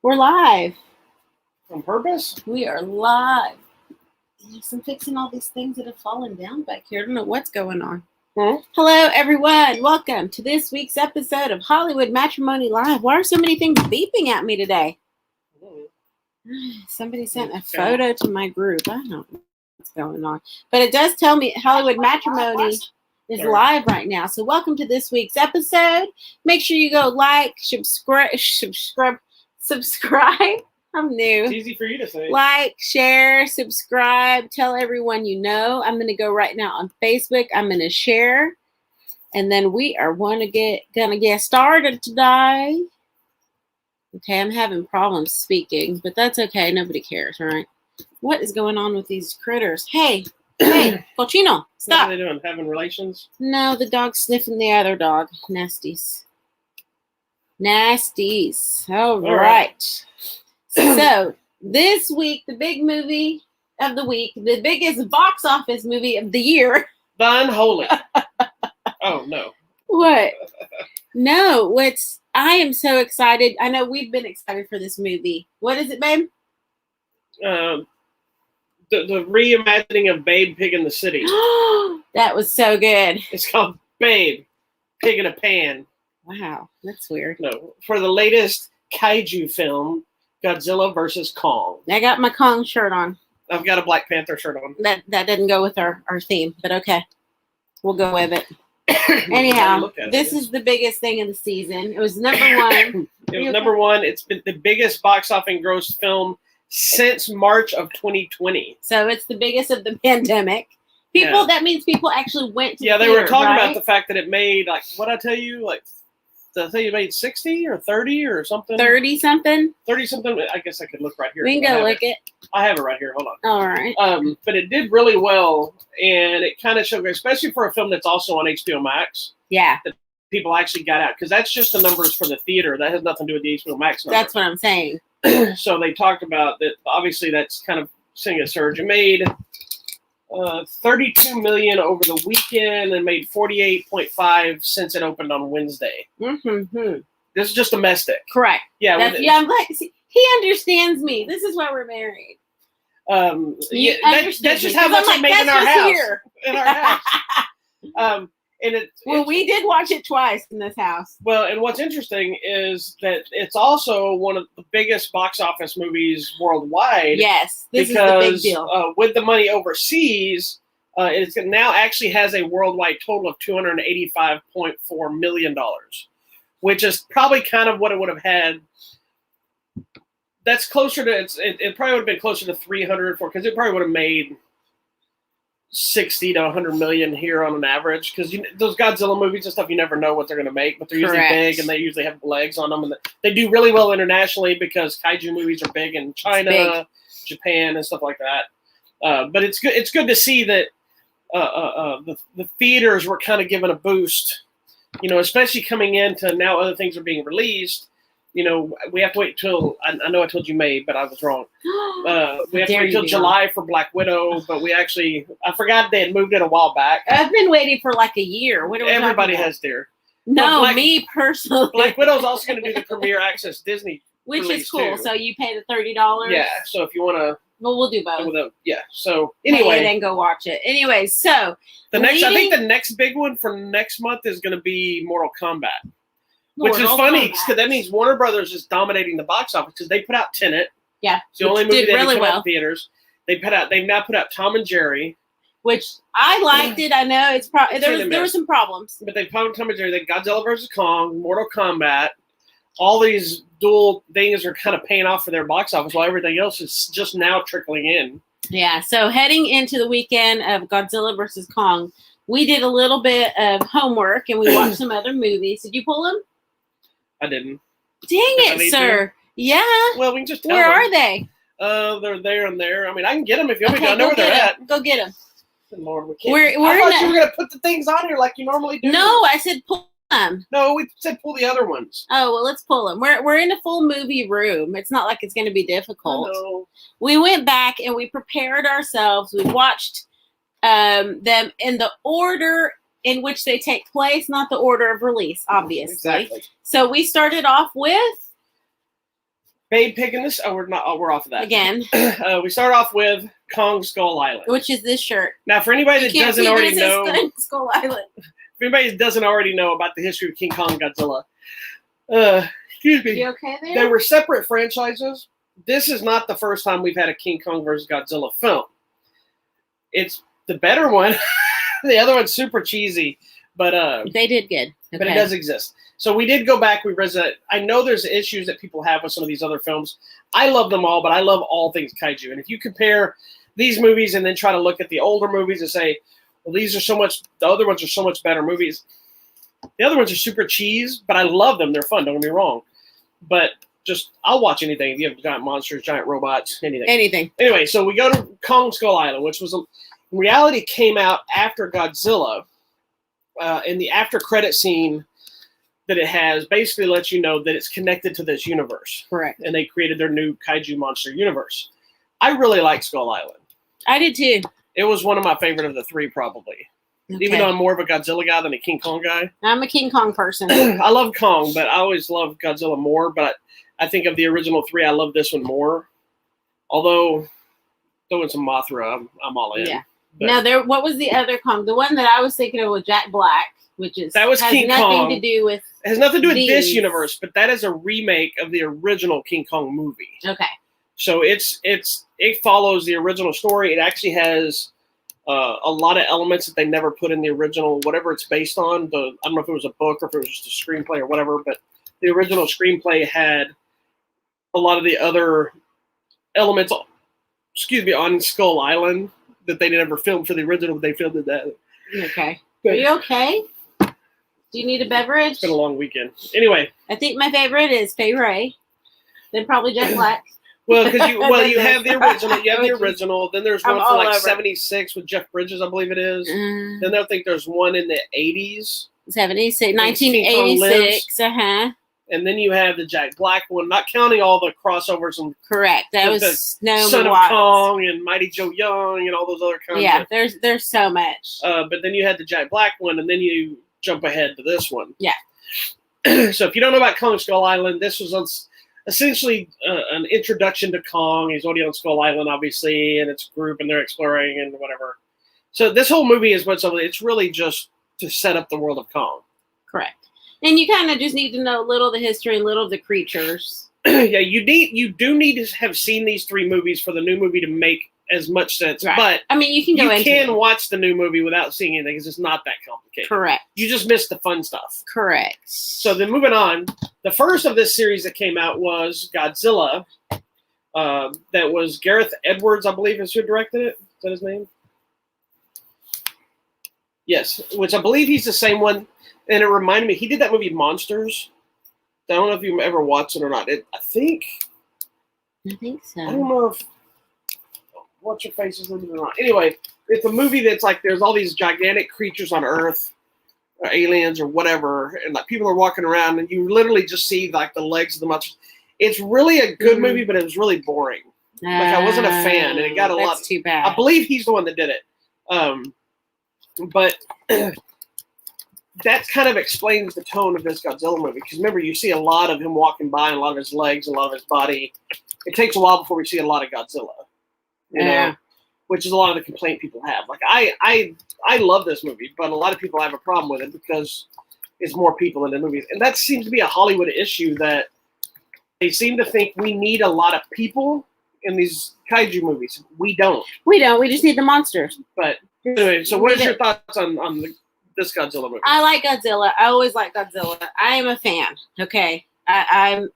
We're live. On purpose? We are live. Yes, I'm fixing all these things that have fallen down back here. I don't know what's going on. Hello, everyone. Welcome to this week's episode of Hollywood Matrimony Live. Why are so many things beeping at me today? Somebody sent a photo to my group. I don't know what's going on. But it does tell me Hollywood Matrimony is live right now. So welcome to this week's episode. Make sure you go like, subscribe. I'm new. It's easy for you to say. Like, share, subscribe, tell everyone you know. I'm going to go right now on Facebook. I'm going to share. And then we are gonna get started today. Okay, I'm having problems speaking, but that's okay. Nobody cares, right? What is going on with these critters? Hey, Cochino, stop. What are they doing? Having relations? No, the dog's sniffing the other dog. Nasties. All right. So, this week, the big movie of the week, the biggest box office movie of the year. The Unholy. Oh, no. What? No, I am so excited. I know we've been excited for this movie. What is it, babe? The reimagining of Babe, Pig in the City. That was so good. It's called Babe, Pig in a Pan. Wow, that's weird. No, for the latest kaiju film, Godzilla versus Kong. I got my Kong shirt on. I've got a Black Panther shirt on. That didn't go with our theme, but okay. We'll go with it. Anyhow, this is the biggest thing of the season. It was number one. It was number one. It's been the biggest box office gross film since March of 2020. So it's the biggest of the pandemic. That means people actually went to the they theater, were talking right? about the fact that it made, what'd I tell you? Did I tell you it made 60 or 30 or something? 30 something? 30 something. I guess I could look right here. We can go look it. I have it right here. Hold on. All right. But it did really well, and it kind of showed, especially for a film that's also on HBO Max. Yeah. That people actually got out, because that's just the numbers for the theater. That has nothing to do with the HBO Max numbers. That's what I'm saying. So they talked about that. Obviously, that's kind of seeing a surge. It made $32 million over the weekend and made $48.5 since it opened on Wednesday. Mm-hmm. This is just domestic. Correct. Yeah. I'm like, see, he understands me. This is why we're married. That's just how much it made in our house. In our house. We did watch it twice in this house. Well, and what's interesting is that it's also one of the biggest box office movies worldwide. Yes, this is the big deal. With the money overseas, it now actually has a worldwide total of $285.4 million, which is probably kind of what it would have had. That's closer to it probably would have been closer to 300 because it probably would have made 60 to 100 million here on an average, because those Godzilla movies and stuff, you never know what they're going to make, but they're usually big and they usually have legs on them, and they do really well internationally because kaiju movies are big in China, Japan, and stuff like that. But it's good. It's good to see that the theaters were kind of given a boost, especially coming into now other things are being released. We have to wait till, I know I told you May, but I was wrong. We have to wait till July for Black Widow, but I forgot they had moved it a while back. I've been waiting for like a year. What are we Everybody has their. No, me personally. Black Widow's also going to do the Premier Access Disney which is cool. Too. So you pay the $30? Yeah, so if you want to. Well, we'll do both. So anyway. And then go watch it. Anyway, so. I think the next big one for next month is going to be Mortal Kombat. Which is funny, because that means Warner Brothers is dominating the box office, because they put out Tenet. Yeah, it's the only movie that really come out in theaters. They've now put out Tom and Jerry, which I liked it. I know it's there were some problems, but they put out Tom and Jerry. They Godzilla versus Kong, Mortal Kombat. All these dual things are kind of paying off for their box office, while everything else is just now trickling in. Yeah. So heading into the weekend of Godzilla versus Kong, we did a little bit of homework and we watched some other movies. Did you pull them? I didn't. Dang it, sir. Yeah. Well, we can just tell Where them. are they? They're there and there. I mean, I can get them if you want me to. I know where they're at. Go get them. Good Lord, we can't. I thought you were going to put the things on here like you normally do. No, I said pull them. No, we said pull the other ones. Oh, well, let's pull them. We're in a full movie room. It's not like it's going to be difficult. No. We went back and we prepared ourselves. We watched them in the order in which they take place, not the order of release, obviously. Exactly. So we started off with Babe picking this. Oh, we're not. Oh, we're off of that again. We start off with Kong Skull Island, which is this shirt. Now, for anybody that doesn't already know, Skull Island. If anybody that doesn't already know about the history of King Kong and Godzilla, excuse me. You okay there? They were separate franchises. This is not the first time we've had a King Kong versus Godzilla film. It's the better one. The other one's super cheesy, but they did good. Okay. But it does exist. So we did go back. We read. I know there's issues that people have with some of these other films. I love them all, but I love all things kaiju. And if you compare these movies and then try to look at the older movies and say, well, these are so much. The other ones are so much better movies. The other ones are super cheese, but I love them. They're fun. Don't get me wrong. But I'll watch anything. If you have giant monsters, giant robots, anything. Anything. Anyway, so we go to Kong Skull Island, which was in reality came out after Godzilla. In the after credit scene that it has basically lets you know that it's connected to this universe. Correct. And they created their new kaiju monster universe. I really like Skull Island. I did too. It was one of my favorite of the three, probably. Okay. Even though I'm more of a Godzilla guy than a King Kong guy. I'm a King Kong person. I love Kong, but I always love Godzilla more. But I think of the original three, I love this one more. Although, throwing some Mothra, I'm all in. Yeah. But what was the other Kong? The one that I was thinking of was Jack Black, which is that was King Kong. To do with it has nothing to do with this universe, but that is a remake of the original King Kong movie. Okay. So it follows the original story. It actually has a lot of elements that they never put in the original, whatever it's based on. I don't know if it was a book or if it was just a screenplay or whatever, but the original screenplay had a lot of the other elements, on Skull Island that they never filmed for the original, but they filmed it that. Okay. Are you okay? Do you need a beverage? It's been a long weekend. Anyway. I think my favorite is Fay Ray. Then probably Jack Black. Well, because you have the original. You have the original. Then there's one from like 76 with Jeff Bridges, I believe it is. Then I think there's one in the 80s. 1986. And then you have the Jack Black one, not counting all the crossovers. And correct. That was Son of Kong and Mighty Joe Young and all those other kinds. Yeah, there's so much. But then you had the Jack Black one, and then you jump ahead to this one. Yeah. So if you don't know about Kong Skull Island, this was essentially an introduction to Kong. He's already on Skull Island, obviously, and it's a group, and they're exploring and whatever. So this whole movie is it's really just to set up the world of Kong. Correct. And you kind of just need to know a little of the history and a little of the creatures. Yeah, you do need to have seen these three movies for the new movie to make as much sense. Right. But I mean, you can watch the new movie without seeing anything because it's not that complicated. Correct. You just missed the fun stuff. Correct. So then moving on, the first of this series that came out was Godzilla. That was Gareth Edwards, I believe, is who directed it. Is that his name? Yes, which I believe he's the same one. And it reminded me, he did that movie Monsters. I don't know if you ever watched it or not. I think so. I don't know if What's Your Face is in it or not. Anyway, it's a movie that's like there's all these gigantic creatures on Earth, or aliens or whatever, and like people are walking around, and you literally just see like the legs of the monsters. It's really a good movie, but it was really boring. Like I wasn't a fan, and it got a lot. That's too bad. I believe he's the one that did it, but. That kind of explains the tone of this Godzilla movie. Because remember, you see a lot of him walking by and a lot of his legs, a lot of his body. It takes a while before we see a lot of Godzilla. You know, which is a lot of the complaint people have. Like, I love this movie, but a lot of people have a problem with it because it's more people in the movies. And that seems to be a Hollywood issue that they seem to think we need a lot of people in these kaiju movies. We don't. We don't. We just need the monsters. But anyway, so what is your thoughts on this Godzilla movie? I like Godzilla. I always like Godzilla. I am a fan. Okay. I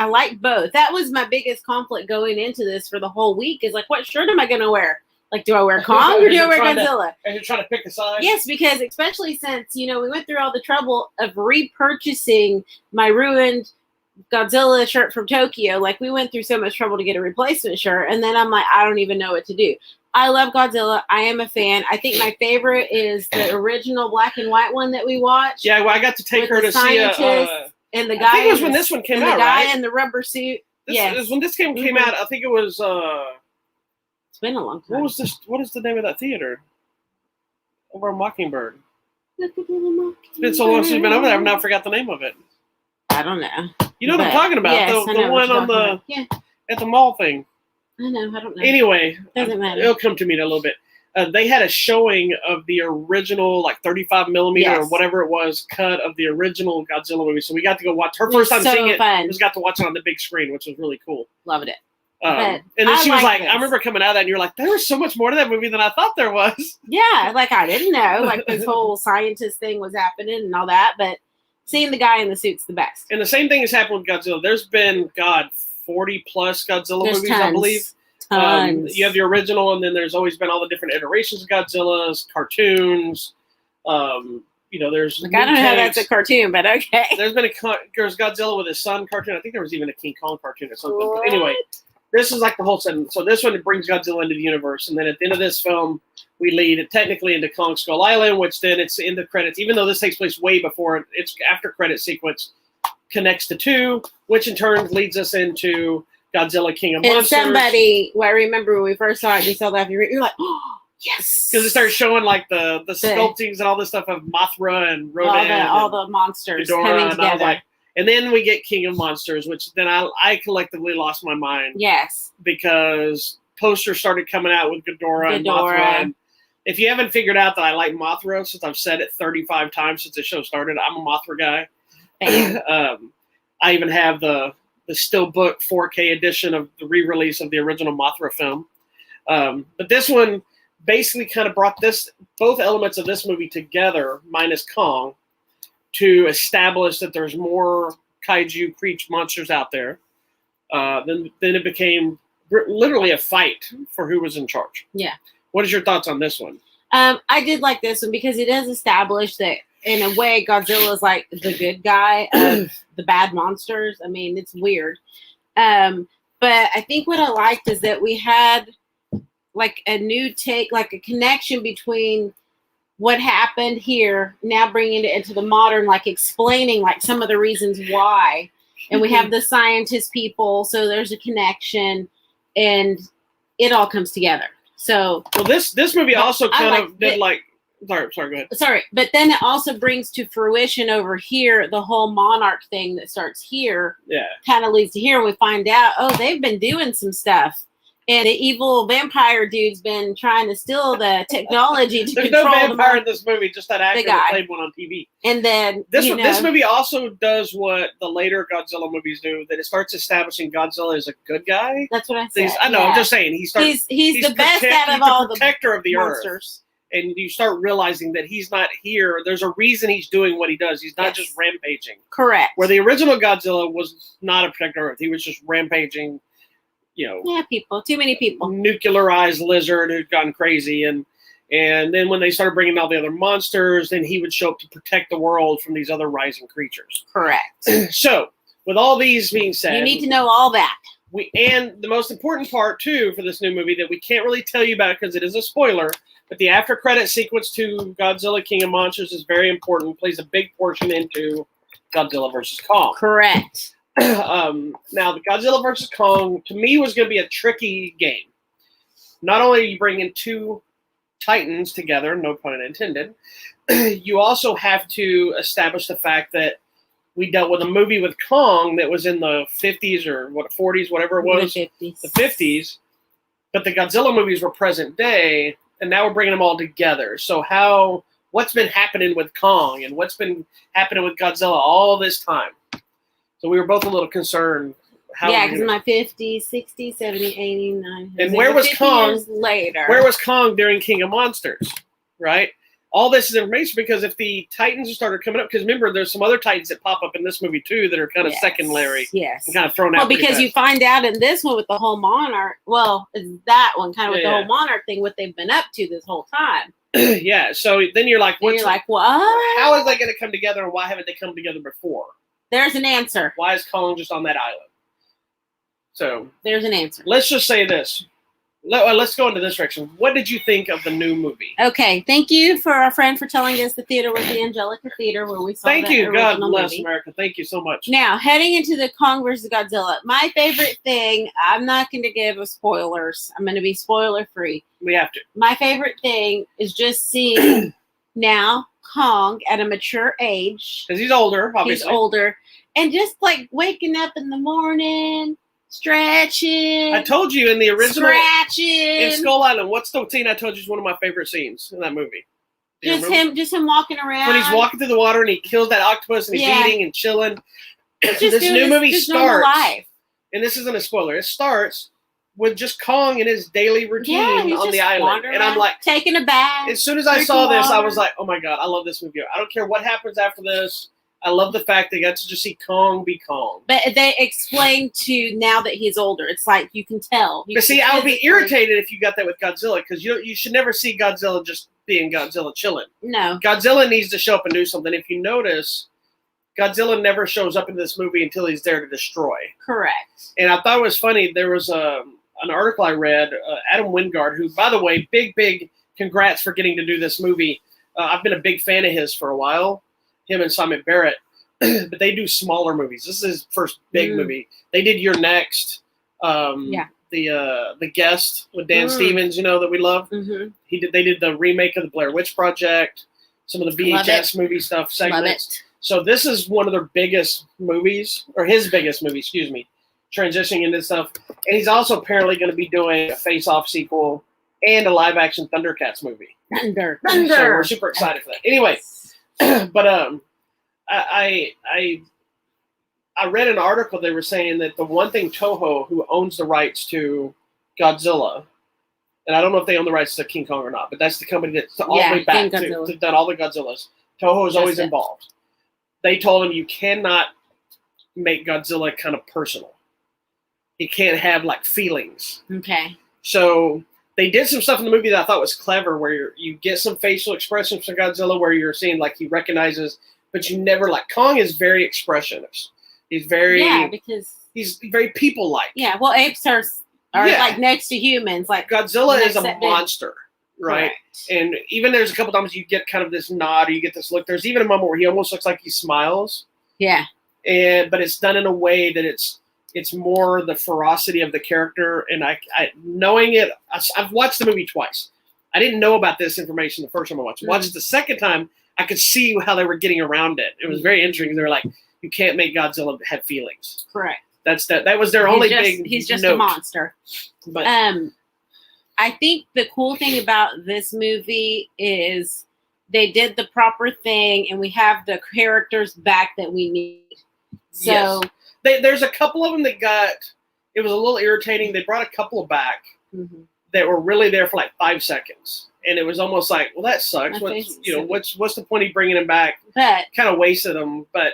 like both. That was my biggest conflict going into this for the whole week is like, what shirt am I going to wear? Like, do I wear Kong or do I wear Godzilla? And you're trying to pick a side? Yes, because especially since, we went through all the trouble of repurchasing my ruined Godzilla shirt from Tokyo. Like, we went through so much trouble to get a replacement shirt. And then I'm like, I don't even know what to do. I love Godzilla. I am a fan. I think my favorite is the original black and white one that we watched. Yeah, well, I got to take her to see and the guy. I think it was when this one came out, the guy right? in the rubber suit. Yes. When this came out, I think it was. It's been a long time. What was this? What is the name of that theater? Over Mockingbird. Look at the Mockingbird. It's been so long since we've been over there. I've now forgot the name of it. I don't know. You know what I'm talking about? Yes, the one on the at the mall thing. I know. The one on the at the mall thing. I know. I don't know. Anyway, Doesn't matter. It'll come to me in a little bit. They had a showing of the original, like 35 millimeter or whatever it was, cut of the original Godzilla movie. So we got to go watch. Her first time seeing it, was got to watch it on the big screen, which was really cool. Loved it. And then she was like, I remember coming out of that, and you're like, there was so much more to that movie than I thought there was. Yeah, like I didn't know, like this whole scientist thing was happening and all that, but seeing the guy in the suit's the best. And the same thing has happened with Godzilla. There's been, 40 plus Godzilla movies, tons. I believe. Tons. You have the original, and then there's always been all the different iterations of Godzilla's, cartoons. There's like, I don't know how that's a cartoon, but okay. There's been there's Godzilla with his son cartoon. I think there was even a King Kong cartoon or something. But anyway, this is like the whole set. So this one brings Godzilla into the universe, and then at the end of this film, we lead it technically into Kong Skull Island, which then it's in the credits. Even though this takes place way before, it's after credit sequence connects to 2, which in turn leads us into Godzilla King of Monsters. And I remember when we first saw it, you saw that, you're like, oh, yes. Because it started showing like the sculptings and all this stuff of Mothra and Rodan. All the monsters coming together. And then we get King of Monsters, which then I collectively lost my mind. Yes. Because posters started coming out with Ghidorah and Mothra. And if you haven't figured out that I like Mothra, since I've said it 35 times since the show started, I'm a Mothra guy. I even have the Steelbook 4K edition of the re-release of the original Mothra film. But this one basically kind of brought both elements of this movie together, minus Kong, to establish that there's more kaiju monsters out there. Then it became literally a fight for who was in charge. Yeah. What is your thoughts on this one? I did like this one because it does establish that, in a way, Godzilla is like the good guy of the bad monsters. I mean, it's weird. But I think what I liked is that we had like a new take, like a connection between what happened here, now bringing it into the modern, like explaining like some of the reasons why. And we have the scientist people, so there's a connection, and it all comes together. So, well, this movie also kind of did like. Sorry, go ahead. Sorry, but then it also brings to fruition over here the whole monarch thing that starts here. Yeah, kind of leads to here, and we find out, they've been doing some stuff. And the evil vampire dude's been trying to steal the technology to control. There's no vampire in this movie, just that actor that played one on TV. And then this movie also does what the later Godzilla movies do, that it starts establishing Godzilla as a good guy. That's what I said. I know, I'm just saying. He's the best out of all the protector of the monsters. Earth. And you start realizing that he's not here. There's a reason he's doing what he does. He's not just rampaging. Correct. Where the original Godzilla was not a protector of Earth. He was just rampaging. Too many people. Nuclearized lizard who'd gone crazy, and then when they started bringing all the other monsters, then he would show up to protect the world from these other rising creatures. Correct. So, with all these being said, you need to know all that. And the most important part too for this new movie that we can't really tell you about because it is a spoiler, but the after credit sequence to Godzilla King of Monsters is very important. Plays a big portion into Godzilla versus Kong. Correct. Now, the Godzilla vs. Kong, to me, was going to be a tricky game. Not only are you bringing 2 titans together, no pun intended, you also have to establish the fact that we dealt with a movie with Kong that was in the 50s or 40s, whatever it was. The 50s. The 50s. But the Godzilla movies were present day, and now we're bringing them all together. So what's been happening with Kong and what's been happening with Godzilla all this time? So we were both a little concerned. Because in my 50s, 60s, 70s, 80s, 90s. And where was Kong later? Where was Kong during King of Monsters? Right? All this is information because if the Titans started coming up, because remember, there's some other Titans that pop up in this movie too that are kind of secondary. Yes. And kind of thrown out. Well, because you find out in this one with the whole monarch, it's that one kind of with the whole monarch thing, what they've been up to this whole time. Yeah. So then you're like, what? How is that going to come together, and why haven't they come together before? There's an answer. Why is Kong just on that island? So there's an answer. Let's just say this. Let's go into this direction. What did you think of the new movie? Okay, thank you for our friend for telling us the theater was the Angelica Theater where we saw. Thank you, God bless movie. America. Thank you so much. Now heading into the Kong versus Godzilla, my favorite thing. I'm not going to give spoilers. I'm going to be spoiler free. We have to. My favorite thing is just seeing now Kong at a mature age. Because he's older, obviously. He's older. And just like waking up in the morning, stretching. I told you in the original. Scratching. In Skull Island, what's the scene I told you is one of my favorite scenes in that movie? Just him walking around. When he's walking through the water and he kills that octopus and he's eating and chilling. This new movie starts. And this isn't a spoiler. It starts with just Kong and his daily routine on the island. And I'm like, taking a bath. As soon as I saw this, I was like, oh my God, I love this movie. I don't care what happens after this. I love the fact they got to just see Kong be Kong. But they explain to now that he's older. It's like you can tell. But see, I would be irritated if you got that with Godzilla because you should never see Godzilla just being Godzilla chilling. No. Godzilla needs to show up and do something. If you notice, Godzilla never shows up in this movie until he's there to destroy. Correct. And I thought it was funny. There was an article I read, Adam Wingard, who, by the way, big congrats for getting to do this movie. I've been a big fan of his for a while, him and Simon Barrett. But they do smaller movies. This is his first big movie. They did You're Next. The Guest with Dan Stevens, that we love. Mm-hmm. They did the remake of the Blair Witch Project, some of the VHS movie stuff segments. So this is one of their biggest movies, or his biggest movie, excuse me, transitioning into stuff. And he's also apparently going to be doing a Face Off sequel and a live action Thundercats movie. Thunder. So we're super excited for that. Anyway, but I read an article. They were saying that the one thing Toho, who owns the rights to Godzilla, and I don't know if they own the rights to King Kong or not, but that's the company that's all the way back to done all the Godzillas. Toho is always involved. They told him you cannot make Godzilla kind of personal. He can't have like feelings. Okay. So they did some stuff in the movie that I thought was clever, where you get some facial expressions from Godzilla, where you're seeing like he recognizes, but you never like Kong is very expressionist. He's very because he's very people-like. Yeah, well, apes are like next to humans. Like Godzilla is a monster, right? Correct. And even there's a couple times you get kind of this nod, or you get this look. There's even a moment where he almost looks like he smiles. Yeah. But it's done in a way that it's more the ferocity of the character. And I knowing it, I've watched the movie twice. I didn't know about this information the first time I watched it. Watched it the second time, I could see how they were getting around it. It was very interesting. They were like, you can't make Godzilla have feelings. Correct. That was their only big He's just note. a monster. But I think the cool thing about this movie is they did the proper thing, and we have the characters back that we need. So there's a couple of them that it was a little irritating. They brought a couple of back that were really there for like 5 seconds. And it was almost like, well, that sucks. What's the point of bringing him back? But kind of wasted them. But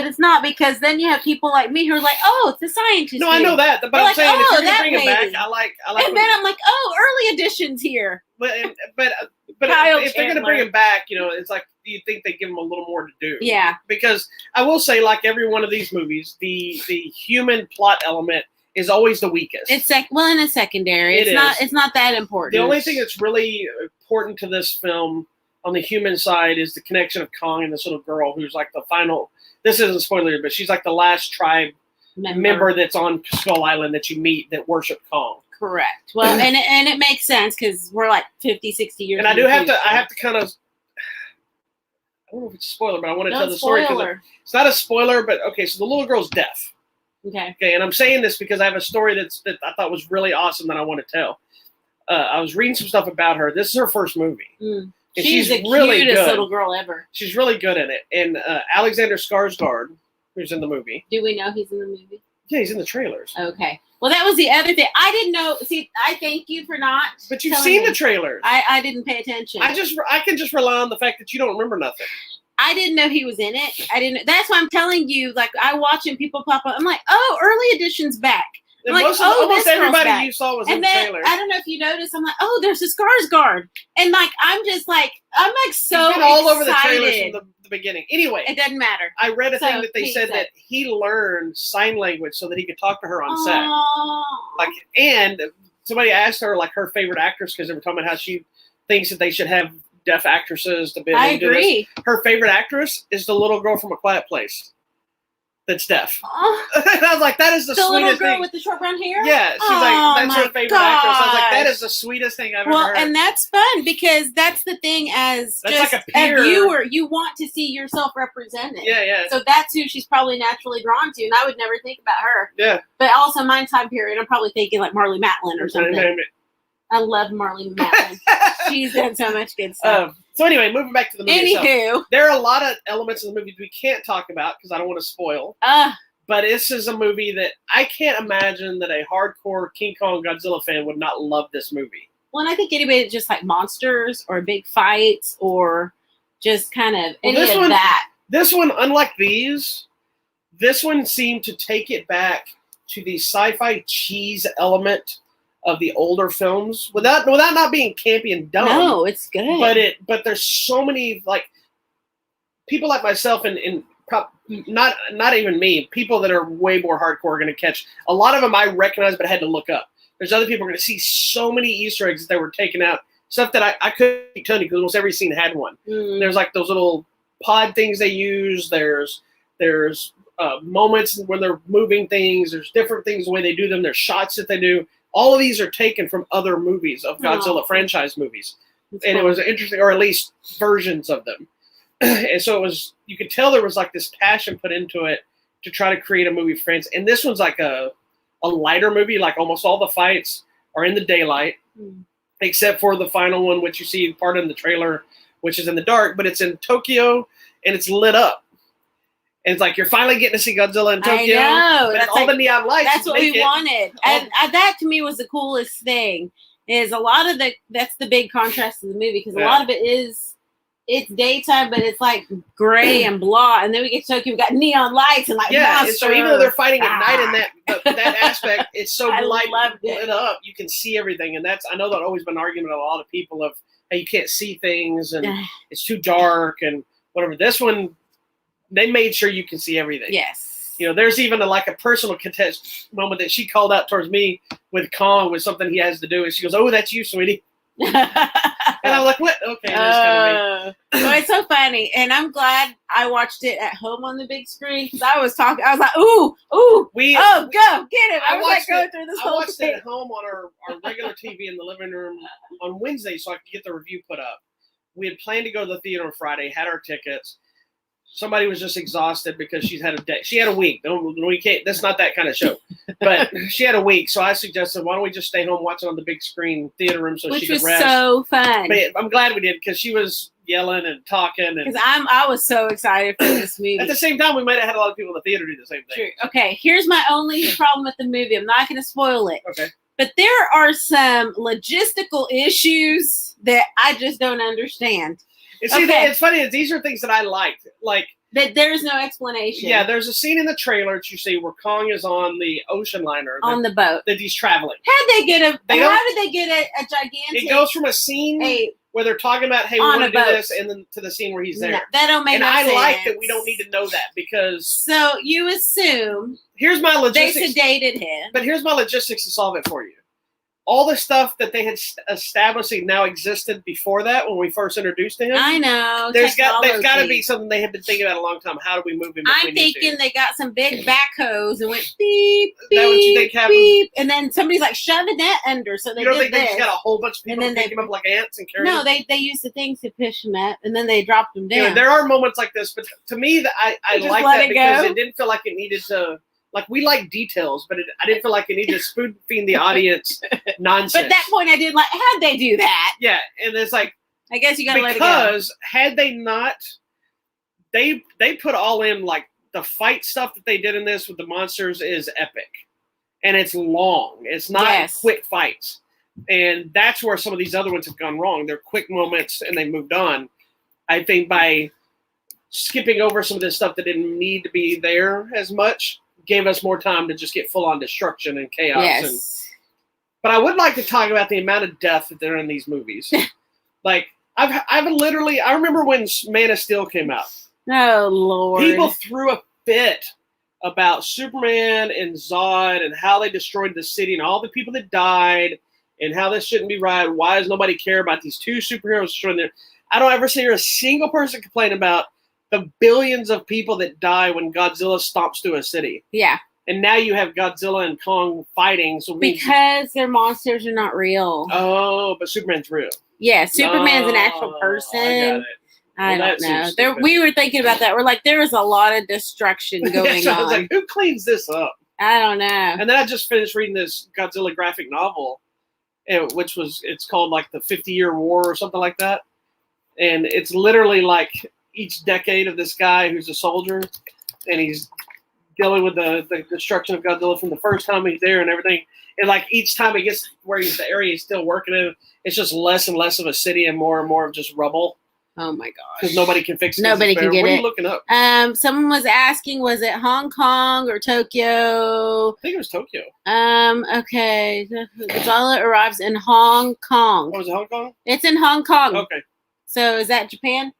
it's not, because then you have people like me who are like, oh, it's a scientist. No, I know that. But I'm saying if you're going to bring him back, I like. And then I'm like, oh, early editions here. But if they're going to bring him back, it's like, do you think they give him a little more to do? Yeah. Because I will say, like every one of these movies, the human plot element is always the weakest. It's in a secondary. It's not that important. The only thing that's really important to this film on the human side is the connection of Kong and this little girl who's like the final. This isn't a spoiler, but she's like the last tribe member that's on Skull Island that you meet that worship Kong. Correct. Well, and it makes sense because we're like 50, 60 years. And I have to kind of. I don't know if it's a spoiler, but I want to tell the story because it's not a spoiler. But okay, so the little girl's deaf. Okay, and I'm saying this because I have a story that I thought was really awesome that I want to tell. I was reading some stuff about her. This is her first movie. And she's the really cutest good. little girl ever. She's really good in it. And Alexander Skarsgård, who's in the movie. Do we know he's in the movie? Yeah, he's in the trailers. Okay. Well, that was the other thing. I didn't know. See, I thank you for not. But you've seen the trailers. I didn't pay attention. I can just rely on the fact that you don't remember nothing. I didn't know he was in it. That's why I'm telling you. Like, I watch and people pop up. I'm like, oh, early edition's back. I'm like, almost everybody you saw was in the trailer. I don't know if you noticed. I'm like, oh, there's a Skarsgård, and like I'm so excited. All over the trailers from the beginning. Anyway, it doesn't matter. I read a thing that they said that he learned sign language so that he could talk to her on set. Like, and somebody asked her like her favorite actress because they were talking about how she thinks that they should have deaf actresses to be able to do this. Her favorite actress is the little girl from A Quiet Place. that's deaf. Oh, And I was like, that is the the little sweetest girl thing. with the short brown hair? Yeah, she's Oh, like, that's her my favorite actress. I was like, that gosh. is the sweetest thing I've Well, ever heard. and that's fun because that's the thing as That's just like a peer. viewer, you want to see yourself represented. Yeah. So that's who she's probably naturally drawn to, and I would never think about her. Yeah. But also my time period, I'm probably thinking like Marley Matlin or something. I love Marley Matlin. She's done so much good stuff. So anyway, moving back to the movie itself. Anywho. There are a lot of elements of the movie we can't talk about because I don't want to spoil. But this is a movie that I can't imagine that a hardcore King Kong Godzilla fan would not love this movie. Well, and I think anybody that just like monsters or big fights or just kind of that. This one, unlike these, this one seemed to take it back to the sci-fi cheese element of the older films without not being campy and dumb. No, it's good. But there's so many like people like myself and not even me, people that are way more hardcore are going to catch a lot of them. I recognize, but I had to look up. There's other people are going to see so many Easter eggs that were taken out, stuff that I couldn't tell you because almost every scene had one. There's like those little pod things they use. There's moments when they're moving things. There's different things the way they do them. There's shots that they do. All of these are taken from other movies of Godzilla franchise movies. And it was interesting, or at least versions of them. And so you could tell there was like this passion put into it to try to create a movie for fans. And this one's like a lighter movie. Like almost all the fights are in the daylight, except for the final one, which you see part in the trailer, which is in the dark, but it's in Tokyo and it's lit up. And it's like you're finally getting to see Godzilla in Tokyo. I know. But all the neon lights. That's what we wanted. And that to me was the coolest thing. Is a lot of that's the big contrast in the movie because a lot of it it's daytime, but it's like gray and blah. And then we get to Tokyo, we got neon lights and like monsters. So even though they're fighting at night in that aspect, it's so lit up. You can see everything, and I know that's always been an argument of a lot of people of hey, you can't see things and it's too dark and whatever. This one, they made sure you can see everything. Yes. You know, there's even a personal contest moment that she called out towards me with Kong with something he has to do, and she goes, "Oh, that's you, sweetie." And I'm like, "What?" Okay, that's kind of me. Well, it's so funny, and I'm glad I watched it at home on the big screen because I was like, "Ooh, go get it!" I was like going through this whole watched it at home on our regular TV in the living room on Wednesday, so I could get the review put up. We had planned to go to the theater on Friday, had our tickets. Somebody was just exhausted because she had a day. She had a week. We can't. That's not that kind of show. But she had a week, so I suggested, why don't we just stay home, watch it on the big screen theater room, so she could rest. Which was so fun. But I'm glad we did because she was yelling and talking. Because I was so excited for this movie. At the same time, we might have had a lot of people in the theater do the same thing. True. Okay, here's my only problem with the movie. I'm not going to spoil it. Okay. But there are some logistical issues that I just don't understand. It's funny. These are things that I liked. Like that there's no explanation. Yeah, there's a scene in the trailer that you see where Kong is on the ocean liner. On the boat. That he's traveling. How did they get a gigantic... It goes from a scene where they're talking about, hey, we want to do this, and then to the scene where he's there. No, that don't make no sense. And I like that we don't need to know that because... So you assume... Here's my logistics. They sedated him. But here's my logistics to solve it for you. All the stuff that they had established now existed before that when we first introduced to him. I know. There's got to be something they have been thinking about a long time. How do we move him? I'm thinking they got some big backhoes and went beep, beep, that what you think happened? Beep, and then somebody's like shoving that under. So they you don't did think they just got a whole bunch of people pick him up like ants and carry him? No, they used the things to push him up, and then they dropped him down. Yeah, there are moments like this, but to me, I like that because it didn't feel like it needed to. Like, we like details, but I didn't feel like it needed to spoon-feed the audience nonsense. But at that point, I did like, how'd they do that? Yeah, and it's like... I guess you gotta let it go. Because had they not... They put all in, like, the fight stuff that they did in this with the monsters is epic. And it's long. It's not quick fights. And that's where some of these other ones have gone wrong. They're quick moments, and they moved on. I think by skipping over some of this stuff that didn't need to be there as much... gave us more time to just get full-on destruction and chaos. Yes. But I would like to talk about the amount of death that there are in these movies. Like, I've literally... I remember when Man of Steel came out. Oh, Lord. People threw a fit about Superman and Zod and how they destroyed the city and all the people that died and how this shouldn't be right. Why does nobody care about these two superheroes destroying their... I don't ever hear a single person complain about the billions of people that die when Godzilla stomps through a city. Yeah. And now you have Godzilla and Kong fighting. So because their monsters are not real. Oh, but Superman's real. Yeah, Superman's an actual person. I got it. I don't know. We were thinking about that. We're like, there was a lot of destruction going on. I was like, who cleans this up? I don't know. And then I just finished reading this Godzilla graphic novel, it's called like the 50-Year War or something like that. And it's literally like each decade of this guy who's a soldier, and he's dealing with the destruction of Godzilla from the first time he's there and everything. And like each time he gets where he's the area he's still working in, it's just less and less of a city and more of just rubble. Oh my gosh! Because nobody can fix it. Nobody can get it. What are you looking up? Someone was asking, was it Hong Kong or Tokyo? I think it was Tokyo. Okay. Godzilla arrives in Hong Kong. Oh, is it Hong Kong? It's in Hong Kong. Okay. So is that Japan?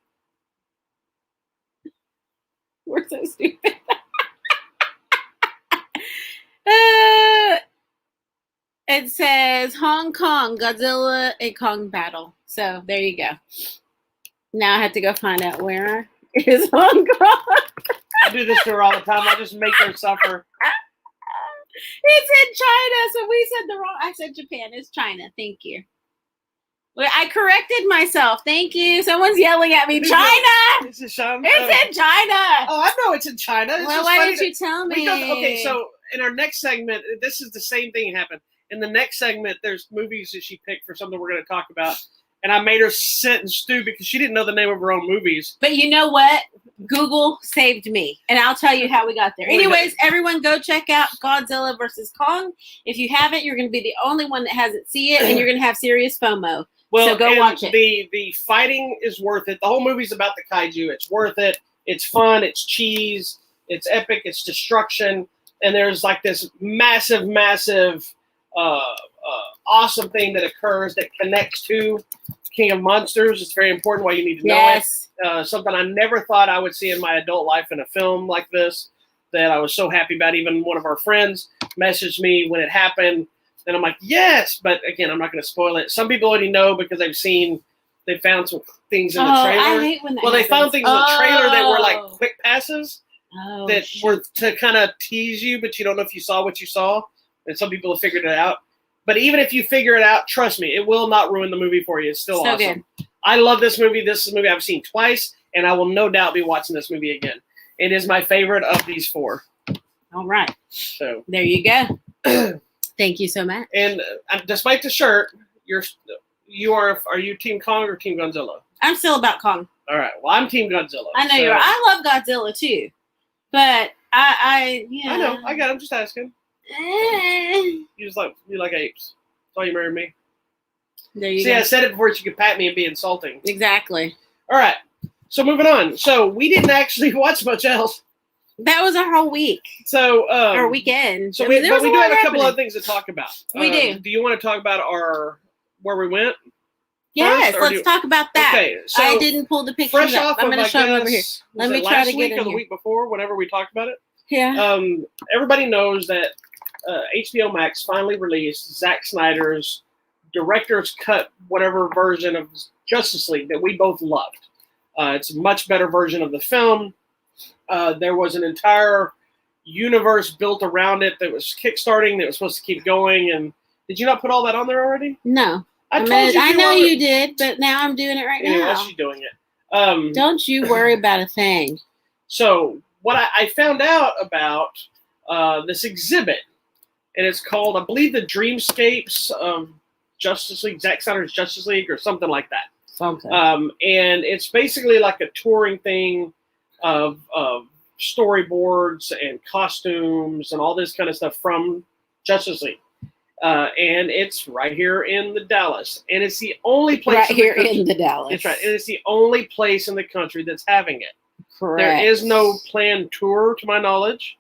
We're so stupid. It says Hong Kong, Godzilla and Kong battle. So there you go. Now I have to go find out where is Hong Kong. I do this to her all the time. I just make her suffer. It's in China, so we said the wrong. I said Japan. It's China. Thank you. Well, I corrected myself. Thank you. Someone's yelling at me. China. It's in China. It's in China. Oh, I know it's in China. Well, why didn't you tell me? Okay, so in our next segment, this is the same thing happened. In the next segment, there's movies that she picked for something we're going to talk about. And I made her sit and stew because she didn't know the name of her own movies. But you know what? Google saved me. And I'll tell you how we got there. Anyways, everyone go check out Godzilla versus Kong. If you haven't, you're going to be the only one that hasn't seen it. And you're going to have serious FOMO. Well, so go watch it. The fighting is worth it. The whole movie's about the kaiju. It's worth it. It's fun. It's cheese. It's epic. It's destruction. And there's like this massive awesome thing that occurs that connects to King of Monsters. It's very important why you need to know it. Something I never thought I would see in my adult life in a film like this that I was so happy about. Even one of our friends messaged me when it happened, and I'm like, yes! But again, I'm not going to spoil it. Some people already know because they found some things in the trailer. I hate when that happens. They found things in the trailer that were like quick passes that were to kind of tease you, but you don't know if you saw what you saw. And some people have figured it out. But even if you figure it out, trust me, it will not ruin the movie for you. It's still awesome. Good. I love this movie. This is a movie I've seen twice, and I will no doubt be watching this movie again. It is my favorite of these four. All right. So there you go. Thank you so much. And despite the shirt, are you Team Kong or Team Godzilla? I'm still about Kong. All right. Well, I'm Team Godzilla. I know you are. I love Godzilla too, but I know. I got. I'm just asking. You like apes. That's why you married me. There you go. See, I said it before so you could pat me and be insulting. Exactly. All right. So moving on. So we didn't actually watch much else. That was our whole week. So our weekend. So we do have a couple of things to talk about. We do. Do you want to talk about where we went? Yes, let's talk about that. Okay, so I didn't pull the pictures up. I'm going to show them over here. Let me try to get in here. The week before, whenever we talked about it. Yeah. Everybody knows that HBO Max finally released Zack Snyder's director's cut, whatever version of Justice League that we both loved. It's a much better version of the film. There was an entire universe built around it that was kickstarting, that was supposed to keep going. And did you not put all that on there already? No. I know you did, but now I'm doing it right now. She's doing it. Don't you worry about a thing. So what I found out about this exhibit, and it's called, I believe, the Dreamscapes of Justice League, Zack Snyder's Justice League, or something like that. Something. And it's basically like a touring thing of storyboards and costumes and all this kind of stuff from Justice League. And it's right here in the Dallas. And it's the only place in the Dallas. That's right. And it's the only place in the country that's having it. Correct. There is no planned tour, to my knowledge.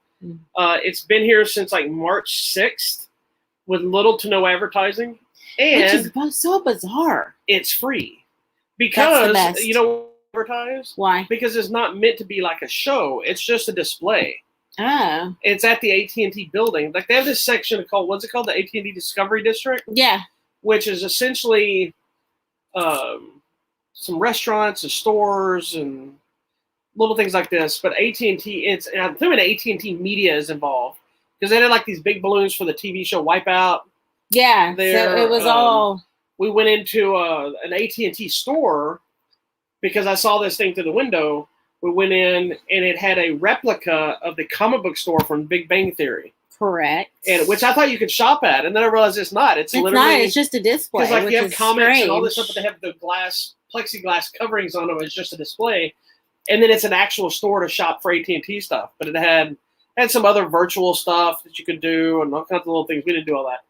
It's been here since like March 6th with little to no advertising. And which is so bizarre. It's free. Because, you know, advertise? Why? Because it's not meant to be like a show. It's just a display. Oh. It's at the AT&T building. Like they have this section called, what's it called? The AT&T Discovery District? Yeah. Which is essentially some restaurants and stores and little things like this. But AT&T, and I'm assuming AT&T Media is involved because they had like these big balloons for the TV show Wipeout. Yeah, so it was all. We went into an AT&T store because I saw this thing through the window. We went in and it had a replica of the comic book store from Big Bang Theory. Correct. And which I thought you could shop at, and then I realized it's not. It's literally not. It's just a display. Because like you have comics strange. and all this stuff, but they have the plexiglass coverings on them. It's just a display, and then it's an actual store to shop for AT&T stuff. But it had some other virtual stuff that you could do, and all kinds of little things. We didn't do all that.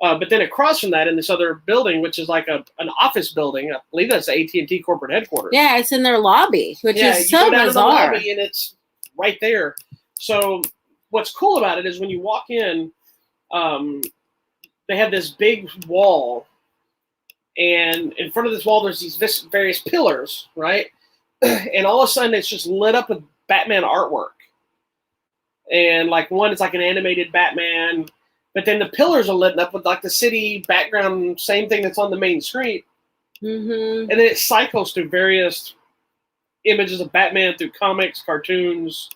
But then across from that, in this other building, which is like an office building, I believe that's the AT&T corporate headquarters. Yeah, it's in their lobby, which is so you go down bizarre. To the lobby and it's right there. So what's cool about it is when you walk in, they have this big wall, and in front of this wall, there's these various pillars, right? And all of a sudden, it's just lit up with Batman artwork. And like one, it's like an animated Batman. But then the pillars are lit up with like the city background, same thing that's on the main screen. Mm-hmm. And then it cycles through various images of Batman through comics, cartoons.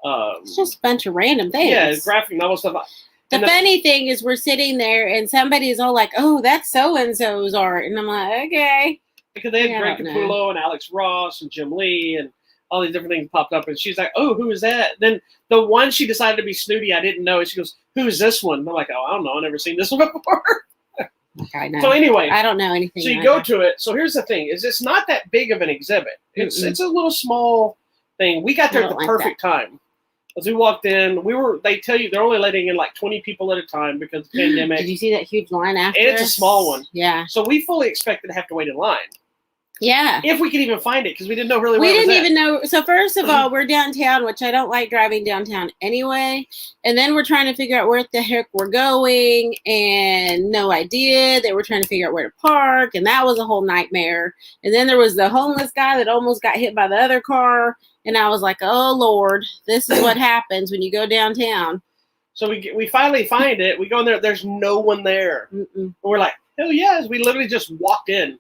It's just a bunch of random things. Yeah, graphic novel stuff. The funny thing is we're sitting there and somebody's all like, oh, that's so-and-so's art. And I'm like, okay. Because they had Greg Capullo and Alex Ross and Jim Lee and all these different things popped up. And she's like, oh, who is that? Then the one she decided to be snooty, I didn't know. She goes, who is this one? And I'm like, oh, I don't know. I've never seen this one before. I know. So anyway. I don't know anything. So you go to it. So here's the thing, is it's not that big of an exhibit. It's a little small thing. We got there at the perfect time. As we walked in, they tell you they're only letting in like 20 people at a time because of the pandemic. Did you see that huge line after? And it's a small one. Yeah. So we fully expected to have to wait in line. Yeah. If we could even find it, because we didn't know really where it was. We didn't even know. So first of all, we're downtown, which I don't like driving downtown anyway. And then we're trying to figure out where the heck we're going and no idea. They were trying to figure out where to park. And that was a whole nightmare. And then there was the homeless guy that almost got hit by the other car. And I was like, oh, Lord, this is what happens when you go downtown. So we finally find it. We go in there. There's no one there. And we're like, hell yes. We literally just walked in.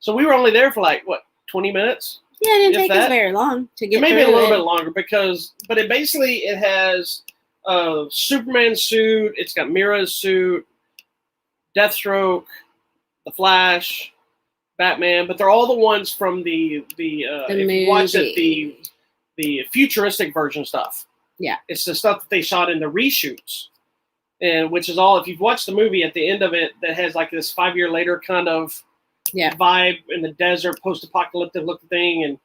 So we were only there for like, 20 minutes? Yeah, it didn't take us very long to get maybe a little bit longer but it has a Superman suit. It's got Mira's suit, Deathstroke, The Flash, Batman. But they're all the ones from the if you watch it, the futuristic version stuff. Yeah. It's the stuff that they shot in the reshoots. And which is all, if you've watched the movie at the end of it, that has like this 5 year later kind of vibe in the desert, post-apocalyptic looking thing, and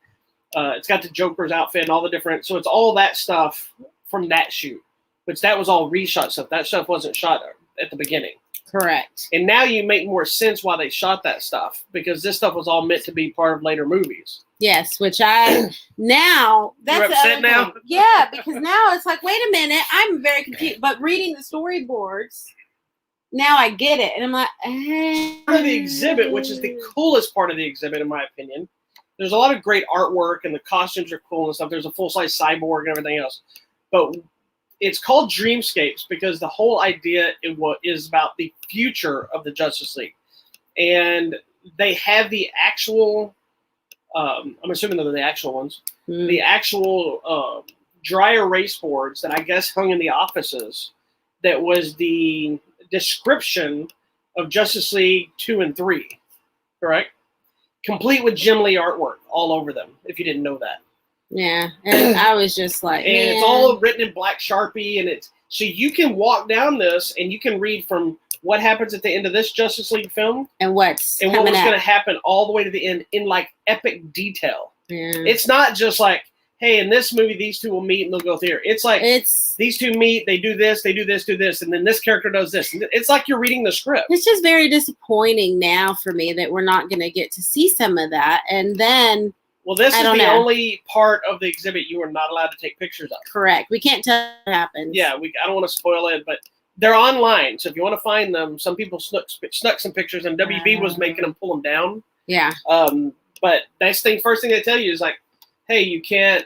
it's got the Joker's outfit and all the different. So it's all that stuff from that shoot, which that was all reshot stuff. That stuff wasn't shot at the beginning. Correct. And now you make more sense why they shot that stuff, because this stuff was all meant to be part of later movies. Yes, which that's You're upset now? Yeah, because now it's like, wait a minute, I'm very confused. But reading the storyboards, now I get it, and I'm like, part of the exhibit, which is the coolest part of the exhibit, in my opinion. There's a lot of great artwork, and the costumes are cool and stuff. There's a full-size cyborg and everything else. But it's called Dreamscapes because the whole idea is about the future of the Justice League. And they have the actual, I'm assuming they're the actual ones, the actual dry erase boards that I guess hung in the offices that was the description of Justice League 2 and 3, correct? Complete with Jim Lee artwork all over them, if you didn't know that. Yeah, and I was just like, and it's all written in black Sharpie, and it's so you can walk down this and you can read from what happens at the end of this Justice League film and what was going to happen all the way to the end in like epic detail. Yeah. It's not just like, hey, in this movie these two will meet and they'll go there. It's like these two meet, they do this, do this, and then this character does this. It's like you're reading the script. It's just very disappointing now for me that we're not going to get to see some of that, and then. Well, this is the only part of the exhibit you are not allowed to take pictures of. Correct. We can't tell what happens. Yeah, I don't want to spoil it, but they're online. So if you want to find them, some people snuck some pictures, and WB was making them pull them down. Yeah. But first thing they tell you is like, hey, you can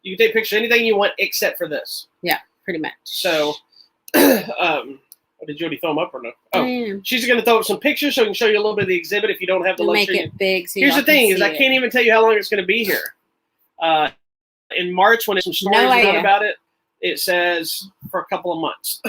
take pictures of anything you want except for this. Yeah, pretty much. So, did Jody throw them up or no? Oh, she's going to throw up some pictures so we can show you a little bit of the exhibit if you don't have the luxury. Make it big. So here's the thing: is I can't even tell you how long it's going to be here. In March, when some stories No are done idea. about it, it says for a couple of months.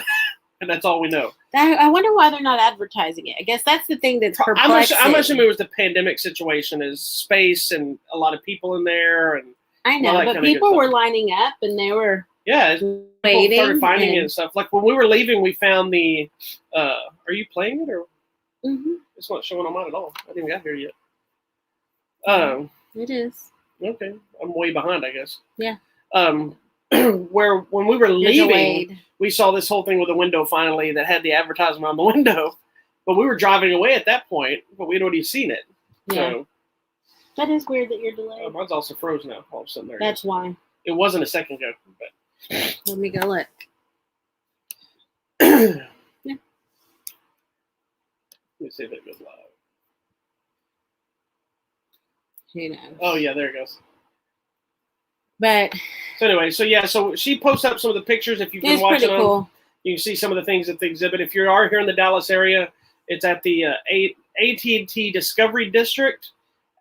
And that's all we know. I wonder why they're not advertising it. I guess that's the thing that's perplexing. I'm assuming it was the pandemic situation, is space and a lot of people in there. And I know, but people were lining up and they were waiting. Started finding it and stuff. Like when we were leaving, we found the. Are you playing it or? Mm-hmm. It's not showing on mine at all. I didn't get here yet. It is. Okay, I'm way behind, I guess. Yeah. Where when we were leaving, we saw this whole thing with a window finally that had the advertisement on the window, but we were driving away at that point, but we'd already seen it. Yeah. So, that is weird that you're delayed. Mine's also frozen now. All of a sudden, that's why. It wasn't a second ago. But let me go look. Yeah. Let me see if it goes live. You know. Oh yeah, there it goes. But so anyway, so she posts up some of the pictures. If you've been watching them, cool. You can see some of the things at the exhibit. If you are here in the Dallas area, it's at the AT&T Discovery District.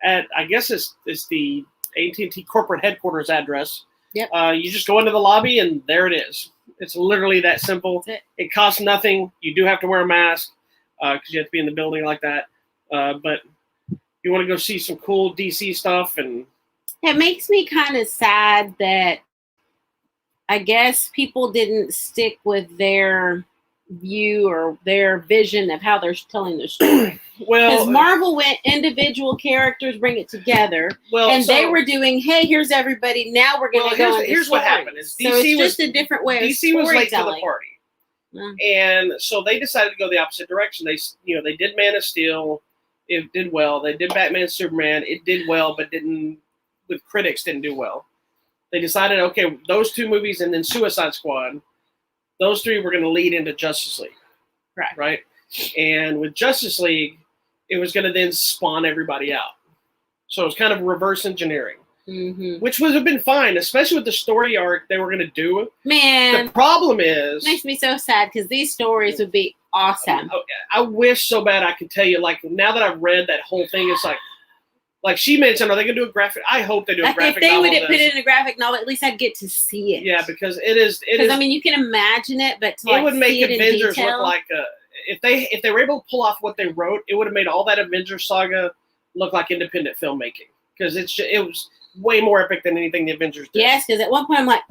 At I guess it's the AT&T corporate headquarters address. Yep. You just go into the lobby and there it is. It's literally that simple. It costs nothing. You do have to wear a mask because you have to be in the building like that. But you want to go see some cool DC stuff, and it makes me kind of sad that I guess people didn't stick with their view or their vision of how they're telling their story. Well, because Marvel went individual characters, bring it together, and they were doing, hey, here's everybody. Now we're going to go. Here's what happened: is DC so it's just a different way. DC was late to the party, and so they decided to go the opposite direction. They did Man of Steel. It did well. They did Batman, Superman. It did well, but didn't with critics didn't do well. They decided, okay, those two movies and then Suicide Squad, those three were going to lead into Justice League, right? And with Justice League, it was going to then spawn everybody out. So it was kind of reverse engineering, which would have been fine, especially with the story arc they were going to do. Man, the problem is, it makes me so sad because these stories would be awesome. I wish so bad I could tell you. Like now that I've read that whole thing, it's like she mentioned, are they going to do a graphic? I hope they do a graphic novel. If they would put it in a graphic novel, at least I'd get to see it. Yeah, because it is. I mean, you can imagine it, but it would make Avengers look like if they were able to pull off what they wrote, it would have made all that Avengers saga look like independent filmmaking because it was way more epic than anything the Avengers did. Yes, because at one point I'm like,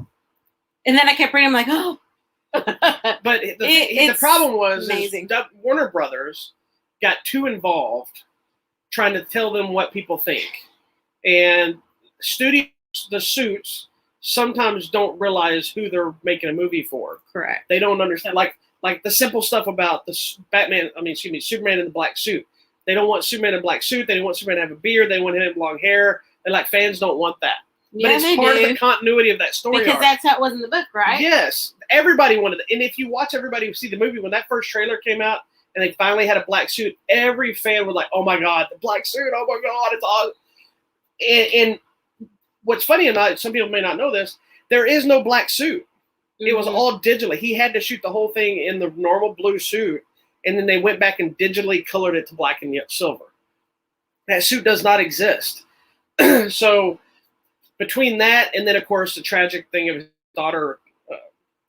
and then I kept reading, I'm like, oh. But the problem was Warner Brothers got too involved trying to tell them what people think. And studios, the suits, sometimes don't realize who they're making a movie for. Correct. They don't understand. Like the simple stuff about the Superman in the black suit. They don't want Superman in a black suit. They don't want Superman to have a beard. They want him to have long hair. And fans don't want that. But it's part of the continuity of that story because that's how it was in the book, right? Yes. Everybody wanted it. And if you watch everybody see the movie, when that first trailer came out and they finally had a black suit, every fan was like, oh my God, the black suit. Oh my God, it's awesome. And what's funny enough, some people may not know this, there is no black suit. It was all digitally. He had to shoot the whole thing in the normal blue suit, and then they went back and digitally colored it to black and silver. That suit does not exist. So between that and then, of course, the tragic thing of his daughter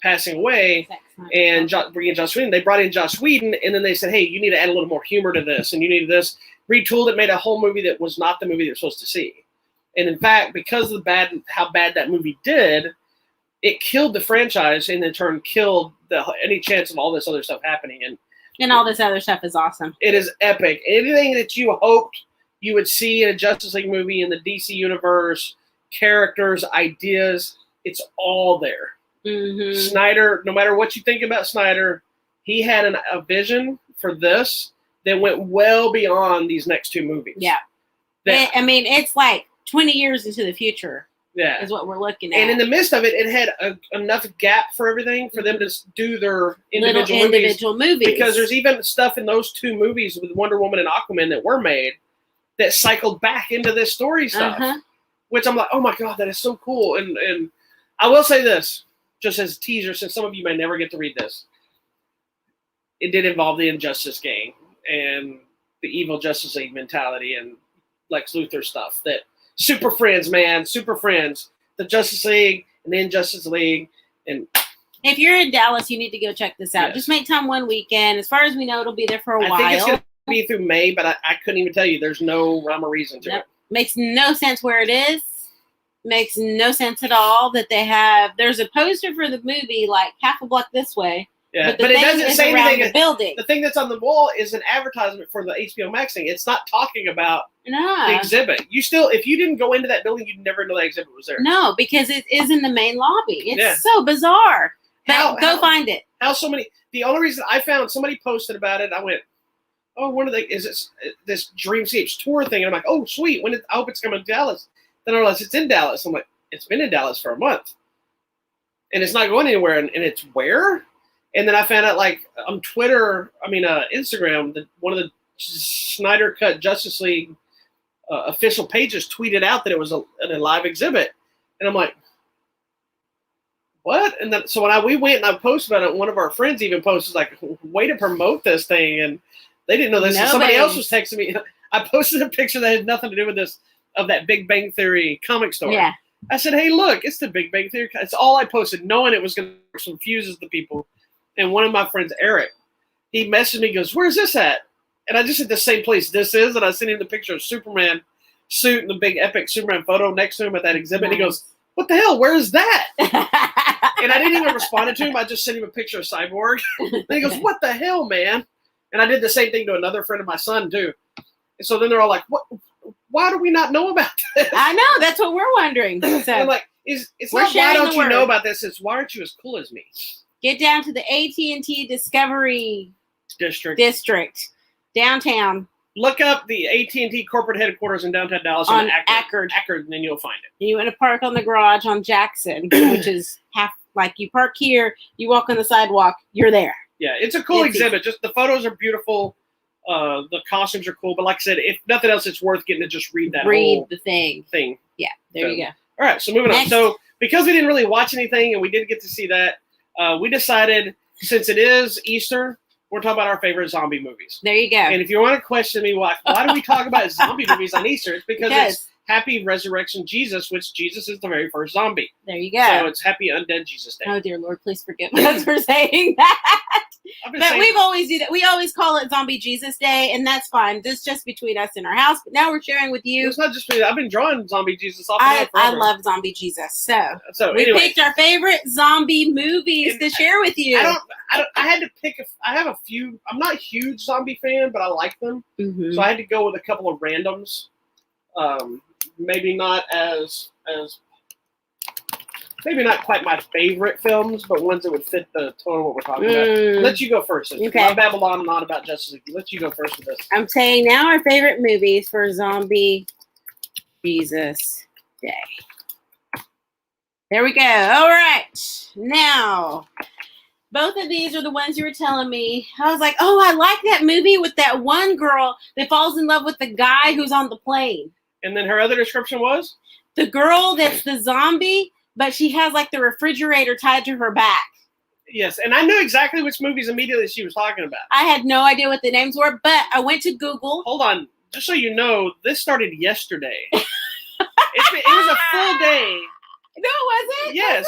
passing away and bringing Joss Whedon, they brought in Joss Whedon, and then they said, hey, you need to add a little more humor to this, and you need this. Retooled it, made a whole movie that was not the movie you're supposed to see. And in fact, because of how bad that movie did, it killed the franchise and in turn killed any chance of all this other stuff happening. And all this other stuff is awesome. It is epic. Anything that you hoped you would see in a Justice League movie in the DC universe, characters, ideas, it's all there. Snyder, no matter what you think about Snyder, he had a vision for this that went well beyond these next two movies. Yeah. It's like 20 years into the future. Yeah, is what we're looking at. And in the midst of it, it had enough gap for everything for them to do their individual movies. Because there's even stuff in those two movies with Wonder Woman and Aquaman that were made that cycled back into this story stuff, which I'm like, oh my God, that is so cool. And I will say this, just as a teaser, since some of you may never get to read this, it did involve the Injustice gang and the evil Justice League mentality and Lex Luthor stuff that. Super Friends, man. Super Friends. the Justice League and the Injustice League. And if you're in Dallas, you need to go check this out. Yes. Just make time one weekend. As far as we know, it'll be there for a while. I think it's going to be through May, but I couldn't even tell you. There's no rhyme or reason to it. Makes no sense where it is. Makes no sense at all that they have. There's a poster for the movie like half a block this way. Yeah, but it doesn't say anything. The building. The thing that's on the wall is an advertisement for the HBO Max thing. It's not talking about the exhibit. You still, if you didn't go into that building, you'd never know that exhibit was there. No, because it is in the main lobby. It's so bizarre. But go find it. How so many? The only reason I found somebody posted about it, I went, "Oh, one of the is this Dreamscapes tour thing?" And I'm like, "Oh, sweet. I hope it's coming to Dallas." Then I realized it's in Dallas. I'm like, "It's been in Dallas for a month, and it's not going anywhere." And it's where? And then I found out, like, on Instagram, that one of the Snyder Cut Justice League official pages tweeted out that it was a live exhibit. And I'm like, what? And then, so when we went and I posted about it, one of our friends even posted, like, way to promote this thing. And they didn't know this. And somebody else was texting me. I posted a picture that had nothing to do with this, of that Big Bang Theory comic store. Yeah. I said, hey, look, it's the Big Bang Theory. It's all I posted, knowing it was going to confuse the people. And one of my friends, Eric, he messaged me, he goes, where's this at? And I just said the same place this is. And I sent him the picture of Superman suit and the big epic Superman photo next to him at that exhibit. Nice. And he goes, what the hell? Where is that? And I didn't even respond to him. I just sent him a picture of Cyborg. And he goes, what the hell, man? And I did the same thing to another friend of my son, too. And so then they're all like, what? Why do we not know about this? I know. That's what we're wondering. So I'm like, it's not why don't you know about this? It's why aren't you as cool as me? Get down to the AT&T Discovery District downtown. Look up the AT&T corporate headquarters in downtown Dallas on Ackerd, and then you'll find it. You want to park on the garage on Jackson, which is half like you park here, you walk on the sidewalk, you're there. Yeah, it's a cool exhibit. Just the photos are beautiful. The costumes are cool, but like I said, if nothing else, it's worth getting to just read the thing. Yeah, there you go. All right, so moving on. So because we didn't really watch anything and we didn't get to see that, we decided, since it is Easter, we're talking about our favorite zombie movies. There you go. And if you want to question me, why do we talk about zombie movies on Easter? It's because it's Happy Resurrection Jesus, which Jesus is the very first zombie. There you go. So it's Happy Undead Jesus Day. Oh, dear Lord, please forgive us for saying that. But we've always do that. We always call it Zombie Jesus Day, and that's fine. This is just between us and our house. But now we're sharing with you. It's not just me. I've been drawing Zombie Jesus off and on forever. I love Zombie Jesus. So we anyway, picked our favorite zombie movies to share with you. I had to pick. I have a few. I'm not a huge zombie fan, but I like them. Mm-hmm. So I had to go with a couple of randoms. Maybe not maybe not quite my favorite films, but ones that would fit the tone of what we're talking about. Let you go first. Okay. I babble on and on about Justice League. Let you go first with this. I'm saying now our favorite movies for Zombie Jesus Day. There we go. All right. Now, both of these are the ones you were telling me. I was like, oh, I like that movie with that one girl that falls in love with the guy who's on the plane. And then her other description was? The girl that's the zombie, but she has like the refrigerator tied to her back. Yes, and I knew exactly which movies immediately she was talking about. I had no idea what the names were, but I went to Google. Hold on. Just so you know, this started yesterday. It was a full day. No, was it? Yes.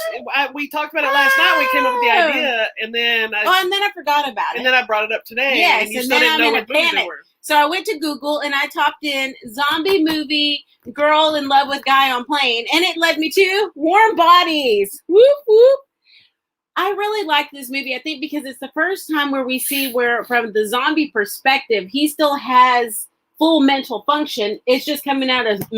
We talked about it last night. We came up with the idea, and then I forgot about it. And then I brought it up today. Yes, and you still didn't know what movies they were. So I went to Google and I typed in zombie movie, girl in love with guy on plane, and it led me to Warm Bodies. Whoop, whoop. I really like this movie, I think, because it's the first time where we see where, from the zombie perspective, he still has full mental function. It's just coming out as, but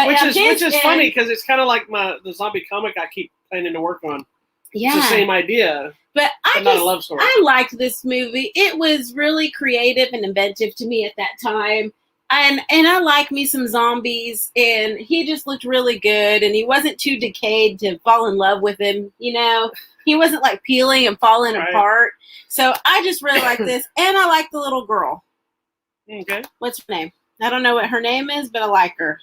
which is funny because it's kind of like the zombie comic I keep planning to work on. Yeah. It's the same idea. But not a love story. I liked this movie. It was really creative and inventive to me at that time. And I like me some zombies, and he just looked really good, and he wasn't too decayed to fall in love with him, He wasn't like peeling and falling apart. So I just really like this, and I like the little girl. Okay. What's her name? I don't know what her name is, but I like her.